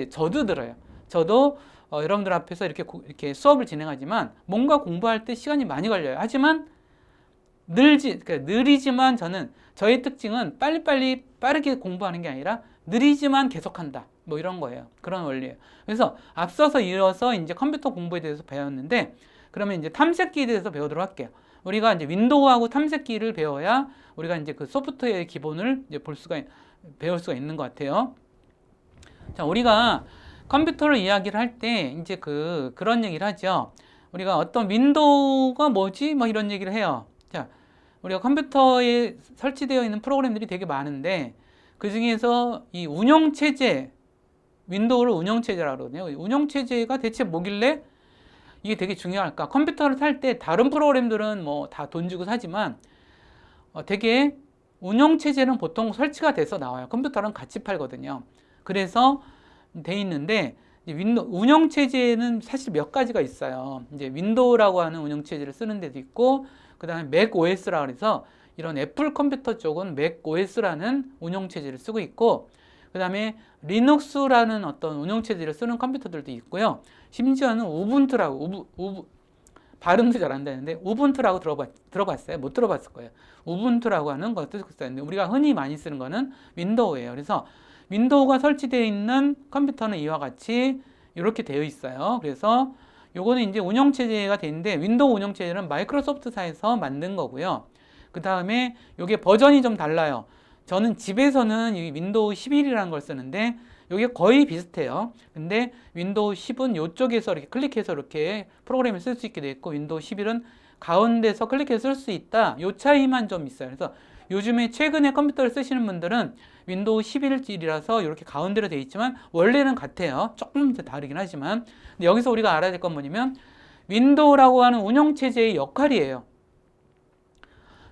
[SPEAKER 1] 저도 늘어요. 저도 여러분들 앞에서 이렇게 수업을 진행하지만 뭔가 공부할 때 시간이 많이 걸려요. 하지만 그러니까 느리지만 저의 특징은 빠르게 공부하는 게 아니라 느리지만 계속한다. 뭐 이런 거예요. 그런 원리예요. 그래서 앞서서 이어서 이제 컴퓨터 공부에 대해서 배웠는데, 그러면 이제 탐색기에 대해서 배우도록 할게요. 우리가 이제 윈도우하고 탐색기를 배워야 우리가 이제 그 소프트웨어의 기본을 이제 배울 수가 있는 것 같아요. 자, 우리가 컴퓨터를 이야기를 할 때 이제 그런 얘기를 하죠. 우리가 어떤 윈도우가 뭐지? 뭐 이런 얘기를 해요. 자, 우리가 컴퓨터에 설치되어 있는 프로그램들이 되게 많은데, 그 중에서 이 운영체제, 윈도우를 운영체제라고 그러거든요. 운영체제가 대체 뭐길래 이게 되게 중요할까? 컴퓨터를 살 때 다른 프로그램들은 뭐 다 돈 주고 사지만, 되게 운영체제는 보통 설치가 돼서 나와요. 컴퓨터랑 같이 팔거든요. 그래서 돼 있는데, 운영체제는 사실 몇 가지가 있어요. 이제 윈도우라고 하는 운영체제를 쓰는 데도 있고, 그 다음에 맥 OS라고 해서 이런 애플 컴퓨터 쪽은 맥 OS라는 운영체제를 쓰고 있고, 그 다음에 리눅스라는 어떤 운영체제를 쓰는 컴퓨터들도 있고요. 심지어는 우분투라고, 발음도 잘 안 되는데, 우분투라고 들어봤어요? 못 들어봤을 거예요. 우분투라고 하는 것도 있었는데, 우리가 흔히 많이 쓰는 거는 윈도우예요. 그래서 윈도우가 설치되어 있는 컴퓨터는 이와 같이 이렇게 되어 있어요. 그래서 요거는 이제 운영체제가 되는데, 윈도우 운영체제는 마이크로소프트사에서 만든 거고요. 그 다음에 요게 버전이 좀 달라요. 저는 집에서는 이 윈도우 11이라는 걸 쓰는데, 요게 거의 비슷해요. 근데 윈도우 10은 요쪽에서 이렇게 클릭해서 이렇게 프로그램을 쓸 수 있게 되어 있고, 윈도우 11은 가운데서 클릭해서 쓸 수 있다. 요 차이만 좀 있어요. 그래서 요즘에 최근에 컴퓨터를 쓰시는 분들은 윈도우 11이라서 이렇게 가운데로 되어 있지만 원래는 같아요. 조금 다르긴 하지만. 근데 여기서 우리가 알아야 될 건 뭐냐면, 윈도우라고 하는 운영체제의 역할이에요.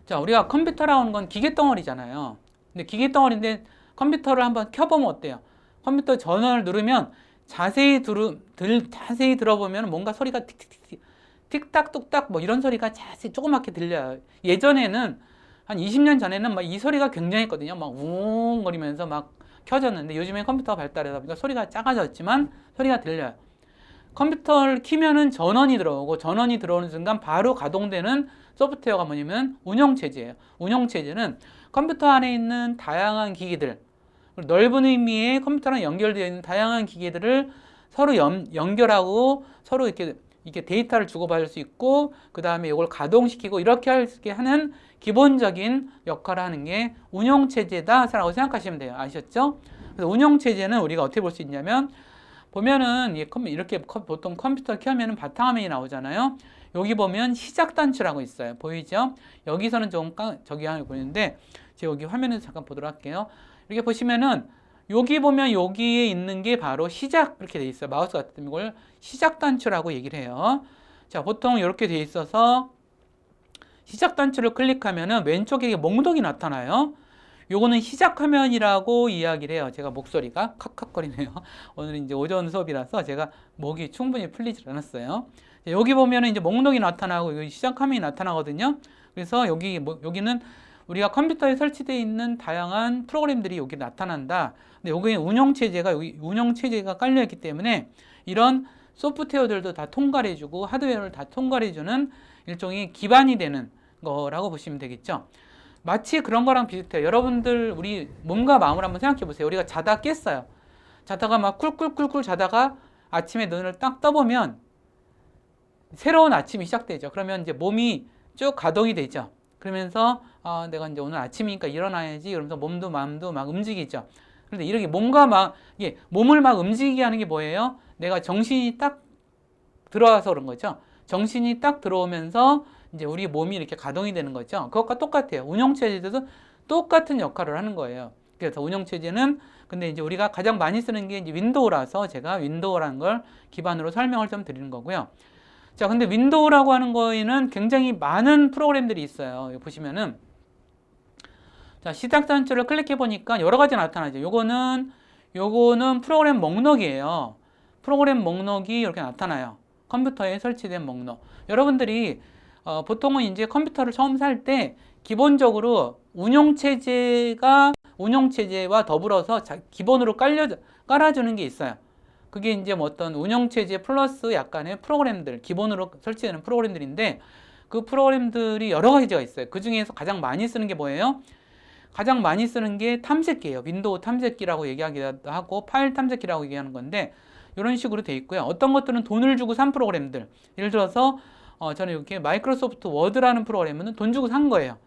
[SPEAKER 1] 자, 우리가 컴퓨터라고 하는 건 기계덩어리잖아요. 근데 기계덩어리인데 컴퓨터를 한번 켜보면 어때요? 컴퓨터 전원을 누르면 자세히 들어보면 뭔가 소리가 틱틱틱, 틱딱 뚝딱 뭐 이런 소리가 자세히 조그맣게 들려요. 예전에는 한 20년 전에는 막 이 소리가 굉장했거든요. 막 웅거리면서 막 켜졌는데, 요즘에 컴퓨터가 발달하다 보니까 소리가 작아졌지만 소리가 들려요. 컴퓨터를 키면은 전원이 들어오고, 전원이 들어오는 순간 바로 가동되는 소프트웨어가 뭐냐면 운영체제예요. 운영체제는 컴퓨터 안에 있는 다양한 기기들, 넓은 의미의 컴퓨터랑 연결되어 있는 다양한 기기들을 서로 연결하고 서로 이렇게 데이터를 주고받을 수 있고, 그 다음에 이걸 가동시키고 이렇게 할 수 있게 하는 기본적인 역할을 하는 게 운영체제다라고 생각하시면 돼요. 아셨죠? 그래서 운영체제는 우리가 어떻게 볼 수 있냐면, 보면은 이렇게 보통 컴퓨터 켜면은 바탕화면이 나오잖아요. 여기 보면 시작 단추라고 있어요. 보이죠? 여기서는 좀 저기 하나 보이는데, 제가 여기 화면에서 잠깐 보도록 할게요. 이렇게 보시면은 여기 보면 여기에 있는 게 바로 시작, 이렇게 돼 있어요. 마우스 같은 이걸 시작 단추라고 얘기를 해요. 자, 보통 이렇게 돼 있어서 시작 단추를 클릭하면은 왼쪽에 몽독이 나타나요. 요거는 시작 화면이라고 이야기를 해요. 제가 목소리가 칵칵거리네요. 오늘은 이제 오전 수업이라서 제가 목이 충분히 풀리지 않았어요. 여기 보면은 이제 목록이 나타나고 여기 시작 화면이 나타나거든요. 그래서 여기는 우리가 컴퓨터에 설치되어 있는 다양한 프로그램들이 여기 나타난다. 근데 여기 여기 운영체제가 깔려있기 때문에 이런 소프트웨어들도 다 통과해주고 하드웨어를 다 통과해주는 일종의 기반이 되는 거라고 보시면 되겠죠. 마치 그런 거랑 비슷해요. 여러분들 우리 몸과 마음을 한번 생각해 보세요. 우리가 자다 깼어요. 자다가 막 쿨쿨쿨쿨 자다가 아침에 눈을 딱 떠보면 새로운 아침이 시작되죠. 그러면 이제 몸이 쭉 가동이 되죠. 그러면서 내가 이제 오늘 아침이니까 일어나야지. 그러면서 몸도 마음도 막 움직이죠. 그런데 이렇게 몸을 막 움직이게 하는 게 뭐예요? 내가 정신이 딱 들어와서 그런 거죠. 정신이 딱 들어오면서 이제 우리 몸이 이렇게 가동이 되는 거죠. 그것과 똑같아요. 운영체제도 똑같은 역할을 하는 거예요. 그래서 운영체제는 근데 이제 우리가 가장 많이 쓰는 게 이제 윈도우라서 제가 윈도우라는 걸 기반으로 설명을 좀 드리는 거고요. 자, 근데 윈도우라고 하는 거에는 굉장히 많은 프로그램들이 있어요. 여기 보시면은 자, 시작 단추를 클릭해 보니까 여러 가지 나타나죠. 요거는 프로그램 목록이에요. 프로그램 목록이 이렇게 나타나요. 컴퓨터에 설치된 목록. 여러분들이 보통은 이제 컴퓨터를 처음 살 때 기본적으로 운영체제와 더불어서 기본으로 깔아주는 게 있어요. 그게 이제 뭐 어떤 운영체제 플러스 약간의 프로그램들, 기본으로 설치되는 프로그램들인데, 그 프로그램들이 여러 가지가 있어요. 그 중에서 가장 많이 쓰는 게 뭐예요? 가장 많이 쓰는 게 탐색기예요. 윈도우 탐색기라고 얘기하기도 하고 파일 탐색기라고 얘기하는 건데 이런 식으로 돼 있고요. 어떤 것들은 돈을 주고 산 프로그램들, 예를 들어서 저는 이렇게 마이크로소프트 워드라는 프로그램은 돈 주고 산 거예요.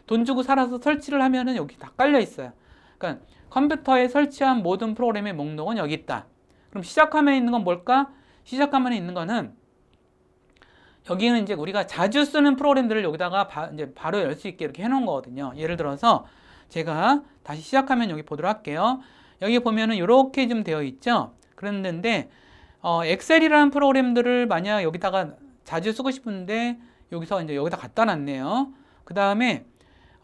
[SPEAKER 1] 돈 주고 살아서 설치를 하면은 여기 다 깔려 있어요. 그러니까 컴퓨터에 설치한 모든 프로그램의 목록은 여기 있다. 그럼 시작화면에 있는 건 뭘까? 시작화면에 있는 거는 여기는 이제 우리가 자주 쓰는 프로그램들을 여기다가 이제 바로 열 수 있게 이렇게 해놓은 거거든요. 예를 들어서 제가 다시 시작하면 여기 보도록 할게요. 여기 보면은 이렇게 좀 되어 있죠. 그랬는데 엑셀이라는 프로그램들을 만약 여기다가 자주 쓰고 싶은데 여기서 이제 여기다 갖다 놨네요. 그 다음에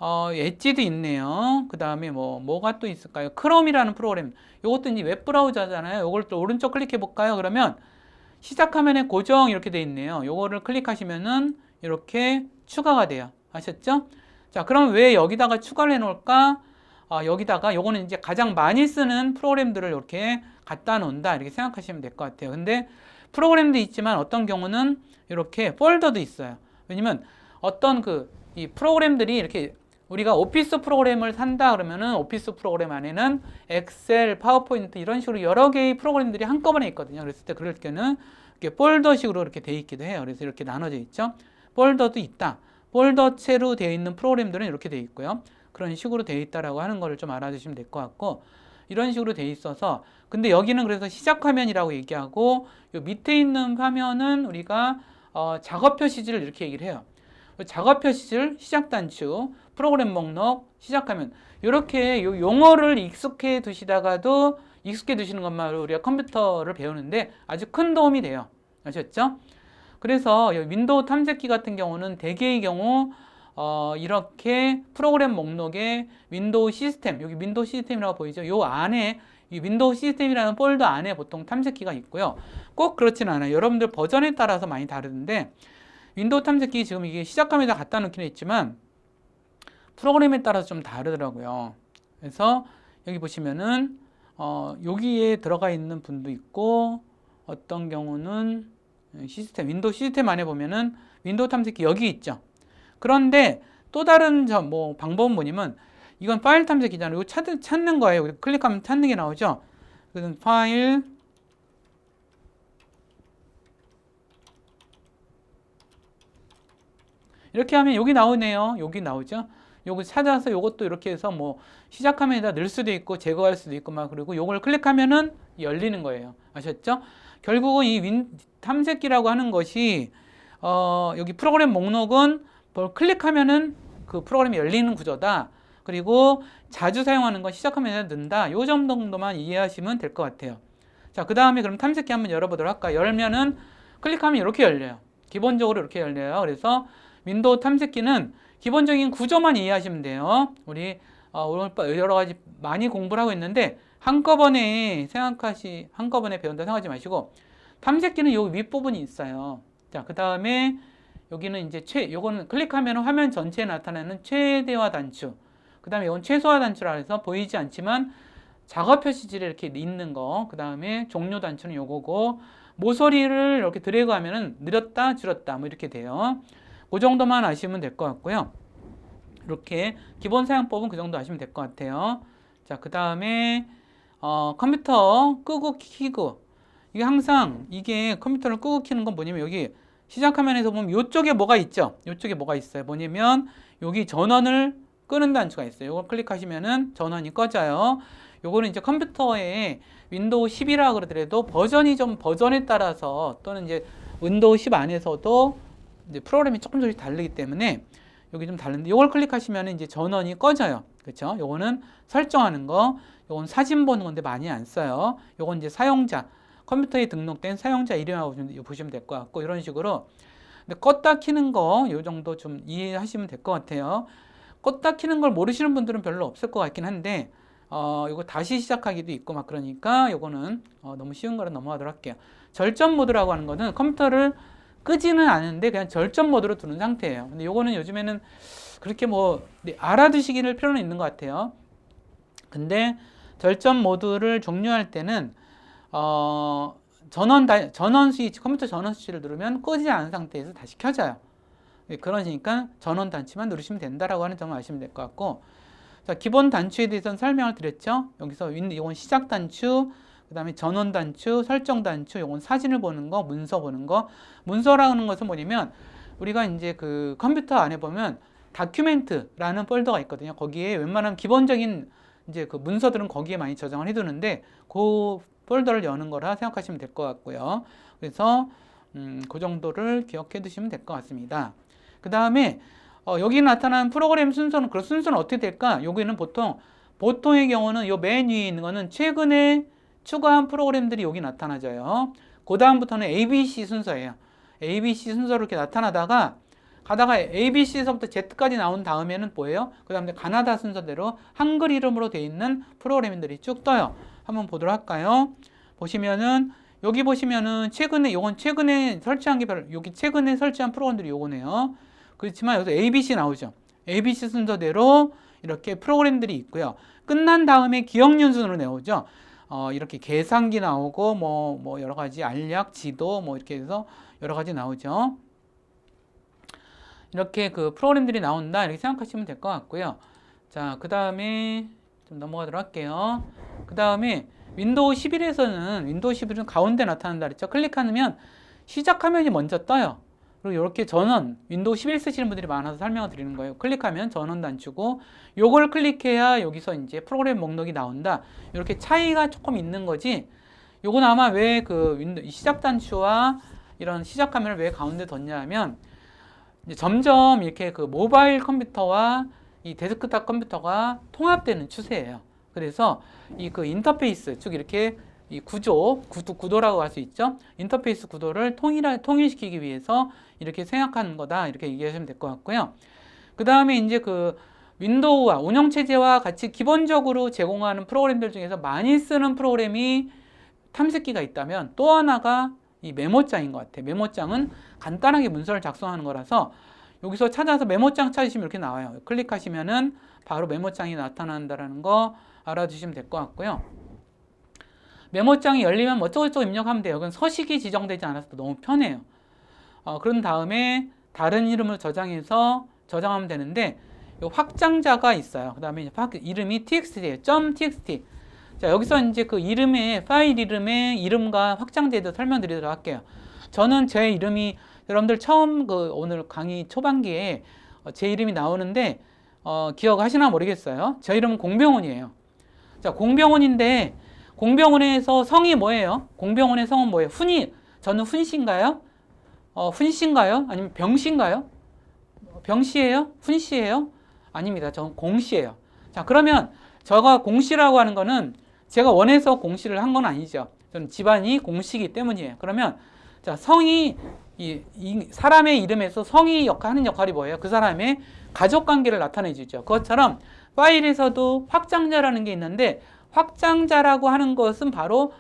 [SPEAKER 1] 엣지도 있네요. 그 다음에 뭐가 또 있을까요? 크롬이라는 프로그램. 이것도 이제 웹브라우저잖아요. 이걸 또 오른쪽 클릭해 볼까요? 그러면 시작화면에 고정 이렇게 돼 있네요. 요거를 클릭하시면은 이렇게 추가가 돼요. 아셨죠? 자, 그럼 왜 여기다가 추가를 해 놓을까? 여기다가 요거는 이제 가장 많이 쓰는 프로그램들을 이렇게 갖다 놓는다. 이렇게 생각하시면 될 것 같아요. 근데 프로그램도 있지만 어떤 경우는 이렇게 폴더도 있어요. 왜냐면 어떤 이 프로그램들이 이렇게 우리가 오피스 프로그램을 산다 그러면은 오피스 프로그램 안에는 엑셀, 파워포인트 이런 식으로 여러 개의 프로그램들이 한꺼번에 있거든요. 그랬을 때 그럴 때는 이렇게 폴더식으로 이렇게 돼 있기도 해요. 그래서 이렇게 나눠져 있죠. 폴더도 있다. 폴더체로 되어 있는 프로그램들은 이렇게 돼 있고요. 그런 식으로 되어 있다라고 하는 거를 좀 알아두시면 될 것 같고 이런 식으로 되어 있어서 근데 여기는 그래서 시작 화면이라고 얘기하고 요 밑에 있는 화면은 우리가 작업 표시지를 이렇게 얘기를 해요. 작업 표시줄, 시작 단추, 프로그램 목록, 시작하면 이렇게 용어를 익숙해 두시다가도 익숙해 두시는 것만으로 우리가 컴퓨터를 배우는데 아주 큰 도움이 돼요. 아셨죠? 그래서 윈도우 탐색기 같은 경우는 대개의 경우 이렇게 프로그램 목록에 윈도우 시스템, 여기 윈도우 시스템이라고 보이죠? 요 안에 이 윈도우 시스템이라는 폴더 안에 보통 탐색기가 있고요. 꼭 그렇지는 않아요. 여러분들 버전에 따라서 많이 다르는데 윈도우 탐색기 지금 이게 시작함에다 갖다 놓기는 있지만 프로그램에 따라서 좀 다르더라고요. 그래서 여기 보시면은 여기에 들어가 있는 분도 있고 어떤 경우는 시스템, 윈도우 시스템 안에 보면은 윈도우 탐색기 여기 있죠. 그런데 또 다른 방법은 뭐냐면 이건 파일 탐색기잖아요. 이거 찾는 거예요. 클릭하면 찾는 게 나오죠. 그래서 파일 이렇게 하면 여기 나오네요. 여기 나오죠. 요거 찾아서 요것도 이렇게 해서 시작화면에다 넣을 수도 있고 제거할 수도 있고 그리고 요걸 클릭하면은 열리는 거예요. 아셨죠? 결국은 이 탐색기라고 하는 것이 여기 프로그램 목록은 뭘 클릭하면은 그 프로그램이 열리는 구조다. 그리고 자주 사용하는 건 시작화면에다 넣는다. 요 정도만 이해하시면 될 것 같아요. 자, 그 다음에 그럼 탐색기 한번 열어보도록 할까요? 열면은 클릭하면 이렇게 열려요. 기본적으로 이렇게 열려요. 그래서 윈도우 탐색기는 기본적인 구조만 이해하시면 돼요. 우리 오늘 여러 가지 많이 공부를 하고 있는데 한꺼번에 배운다 생각하지 마시고 탐색기는 요 윗부분이 있어요. 자, 그 다음에 여기는 이제 요거는 클릭하면 화면 전체에 나타나는 최대화 단추. 그 다음에 이건 최소화 단추라 해서 보이지 않지만 작업 표시지에 이렇게 있는 거. 그 다음에 종료 단추는 요거고 모서리를 이렇게 드래그 하면은 늘었다 줄었다 이렇게 돼요. 그 정도만 아시면 될 것 같고요. 이렇게 기본 사용법은 그 정도 아시면 될 것 같아요. 자, 그 다음에 컴퓨터 끄고 켜고 이게 항상 이게 컴퓨터를 끄고 켜는 건 뭐냐면 여기 시작 화면에서 보면 이쪽에 뭐가 있죠? 이쪽에 뭐가 있어요? 뭐냐면 여기 전원을 끄는 단추가 있어요. 이걸 클릭하시면은 전원이 꺼져요. 요거는 이제 컴퓨터에 윈도우 10이라 그러더라도 버전에 따라서 또는 이제 윈도우 10 안에서도 이제 프로그램이 조금씩 다르기 때문에 여기 좀 다른데 이걸 클릭하시면 이제 전원이 꺼져요. 그렇죠? 요거는 설정하는 거. 요건 사진 보는 건데 많이 안 써요. 요건 이제 사용자 컴퓨터에 등록된 사용자 이름하고 보시면 될 것 같고 이런 식으로. 근데 껐다 켜는 거 요 정도 좀 이해하시면 될 것 같아요. 껐다 켜는 걸 모르시는 분들은 별로 없을 것 같긴 한데 요거 다시 시작하기도 있고 그러니까 요거는 너무 쉬운 거라 넘어가도록 할게요. 절전 모드라고 하는 거는 컴퓨터를 끄지는 않은데 그냥 절전 모드로 두는 상태예요. 근데 요거는 요즘에는 그렇게 알아두시기를 필요는 있는 것 같아요. 근데 절전 모드를 종료할 때는 전원 스위치, 컴퓨터 전원 스위치를 누르면 끄지 않은 상태에서 다시 켜져요. 그러니까 전원 단추만 누르시면 된다라고 하는 점을 아시면 될 것 같고, 자, 기본 단추에 대해서는 설명을 드렸죠. 여기서 이건 시작 단추, 그 다음에 전원 단추, 설정 단추, 이건 사진을 보는 거, 문서 보는 거. 문서라는 것은 뭐냐면 우리가 이제 그 컴퓨터 안에 보면 다큐멘트라는 폴더가 있거든요. 거기에 웬만한 기본적인 이제 그 문서들은 거기에 많이 저장을 해두는데 그 폴더를 여는 거라 생각하시면 될 것 같고요. 그래서 그 정도를 기억해 두시면 될 것 같습니다. 그 다음에 여기 나타난 프로그램 순서는 그 순서는 어떻게 될까? 여기는 보통의 경우는 요 맨 위에 있는 거는 최근에 추가한 프로그램들이 여기 나타나져요. 그 다음부터는 ABC 순서예요. ABC 순서로 이렇게 나타나다가 가다가 ABC에서부터 Z까지 나온 다음에는 뭐예요? 그 다음에 가나다 순서대로 한글 이름으로 되어 있는 프로그램들이 쭉 떠요. 한번 보도록 할까요? 보시면은 여기 보시면은 요건 최근에 설치한 게 여기 최근에 설치한 프로그램들이 요거네요. 그렇지만 여기서 ABC 나오죠. ABC 순서대로 이렇게 프로그램들이 있고요. 끝난 다음에 기억윤 순으로 나오죠. 이렇게 계산기 나오고 뭐 여러 가지 알약, 지도 뭐 이렇게 해서 여러 가지 나오죠. 이렇게 그 프로그램들이 나온다 이렇게 생각하시면 될 것 같고요. 자, 그 다음에 좀 넘어가도록 할게요. 그 다음에 윈도우 11에서는 가운데 나타난다 그랬죠. 클릭하면 시작 화면이 먼저 떠요. 그리고 이렇게 전원, 윈도우 11 쓰시는 분들이 많아서 설명을 드리는 거예요. 클릭하면 전원 단추고, 요걸 클릭해야 여기서 이제 프로그램 목록이 나온다. 이렇게 차이가 조금 있는 거지. 요건 아마 왜 그 시작 단추와 이런 시작 화면을 왜 가운데 뒀냐 하면, 이제 점점 이렇게 그 모바일 컴퓨터와 이 데스크탑 컴퓨터가 통합되는 추세예요. 그래서 이 그 인터페이스, 즉 이렇게 이 구도라고 할 수 있죠. 인터페이스 구도를 통일시키기 위해서 이렇게 생각하는 거다. 이렇게 얘기하시면 될 것 같고요. 그 다음에 이제 그 윈도우와 운영체제와 같이 기본적으로 제공하는 프로그램들 중에서 많이 쓰는 프로그램이 탐색기가 있다면 또 하나가 이 메모장인 것 같아요. 메모장은 간단하게 문서를 작성하는 거라서 여기서 찾아서 메모장 찾으시면 이렇게 나와요. 클릭하시면은 바로 메모장이 나타난다는 거 알아두시면 될 것 같고요. 메모장이 열리면 어쩌고저쩌고 입력하면 돼요. 그건 서식이 지정되지 않아서 너무 편해요. 그런 다음에 다른 이름을 저장하면 되는데 확장자가 있어요. 그 다음에 이름이 txt예요. .txt. 자, 여기서 이제 그 파일 이름의 이름과 확장자에 대해서 설명드리도록 할게요. 저는 제 이름이 여러분들 처음 오늘 강의 초반기에 제 이름이 나오는데 기억하시나 모르겠어요. 제 이름은 공병훈이에요. 자, 공병훈인데 공병훈에서 성이 뭐예요? 공병훈의 성은 뭐예요? 저는 훈씨인가요? 훈씨인가요? 아니면 병씨인가요? 병씨예요? 훈씨예요? 아닙니다. 저는 공씨예요. 자, 그러면 제가 공씨라고 하는 거는 제가 원해서 공씨를 한 건 아니죠. 저는 집안이 공씨이기 때문이에요. 그러면 자, 성이 이 사람의 이름에서 성이 하는 역할이 뭐예요? 그 사람의 가족 관계를 나타내 주죠. 그것처럼 파일에서도 확장자라는 게 있는데 확장자라고 하는 것은 바로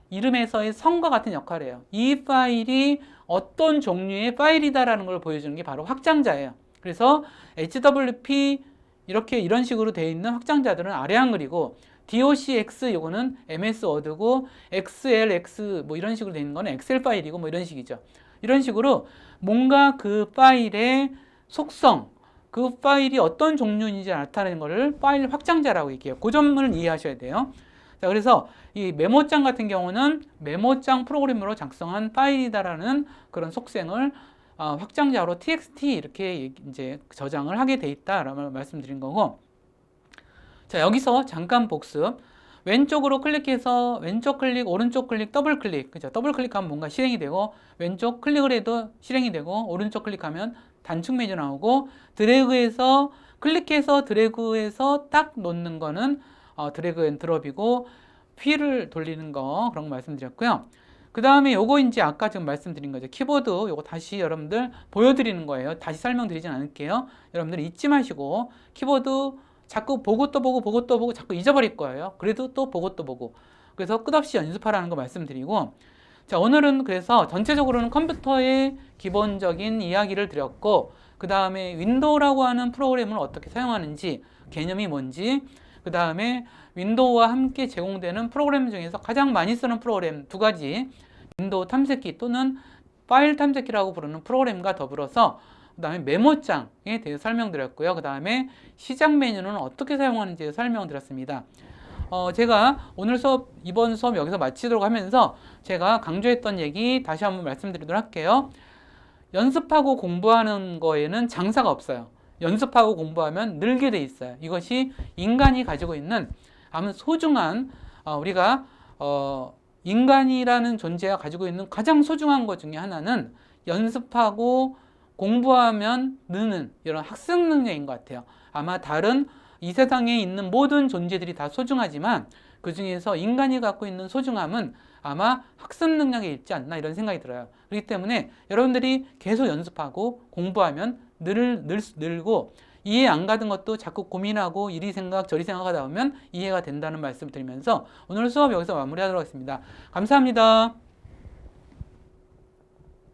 [SPEAKER 1] 이름에서의 성과 같은 역할이에요. 이 파일이 어떤 종류의 파일이다라는 걸 보여주는 게 바로 확장자예요. 그래서 HWP 이런 식으로 되어 있는 확장자들은 아래 한글이고 docx 요거는 ms 워드고 xlx 뭐 이런 식으로 되어 있는 거는 엑셀 파일이고 뭐 이런 식이죠. 이런 식으로 뭔가 그 파일의 속성, 그 파일이 어떤 종류인지 나타내는 것을 파일 확장자라고 얘기해요. 그 점을 이해하셔야 돼요. 자, 그래서 이 메모장 같은 경우는 메모장 프로그램으로 작성한 파일이다라는 그런 속성을 확장자로 txt 이렇게 이제 저장을 하게 돼 있다라고 말씀드린 거고. 자, 여기서 잠깐 복습. 왼쪽으로 클릭해서 왼쪽 클릭, 오른쪽 클릭, 더블 클릭. 그죠? 더블 클릭하면 뭔가 실행이 되고 왼쪽 클릭을 해도 실행이 되고 오른쪽 클릭하면 단축 메뉴 나오고 클릭해서 드래그해서 딱 놓는 거는 드래그 앤 드롭이고 휠을 돌리는 거 그런 거 말씀드렸고요. 그 다음에 요거 이제 아까 지금 말씀드린 거죠. 키보드 요거 다시 여러분들 보여드리는 거예요. 다시 설명드리진 않을게요. 여러분들 잊지 마시고 키보드 자꾸 보고 또 보고 자꾸 잊어버릴 거예요. 그래도 또 보고 그래서 끝없이 연습하라는 거 말씀드리고, 자, 오늘은 그래서 전체적으로는 컴퓨터의 기본적인 이야기를 드렸고, 그 다음에 윈도우라고 하는 프로그램을 어떻게 사용하는지, 개념이 뭔지, 그 다음에 윈도우와 함께 제공되는 프로그램 중에서 가장 많이 쓰는 프로그램 두 가지, 윈도우 탐색기 또는 파일 탐색기라고 부르는 프로그램과 더불어서 그 다음에 메모장에 대해 설명드렸고요. 그 다음에 시작 메뉴는 어떻게 사용하는지에 설명드렸습니다. 제가 오늘 수업, 이번 수업 여기서 마치도록 하면서 제가 강조했던 얘기 다시 한번 말씀드리도록 할게요. 연습하고 공부하는 거에는 장사가 없어요. 연습하고 공부하면 늘게 돼 있어요. 이것이 인간이 가지고 있는 아무 소중한 우리가 인간이라는 존재가 가지고 있는 가장 소중한 것 중에 하나는 연습하고 공부하면 느는 이런 학습 능력인 것 같아요. 아마 다른 이 세상에 있는 모든 존재들이 다 소중하지만 그 중에서 인간이 갖고 있는 소중함은 아마 학습 능력에 있지 않나 이런 생각이 들어요. 그렇기 때문에 여러분들이 계속 연습하고 공부하면 늘고 이해 안 가는 것도 자꾸 고민하고 이리 생각 저리 생각하다 보면 이해가 된다는 말씀을 드리면서 오늘 수업 여기서 마무리하도록 하겠습니다. 감사합니다.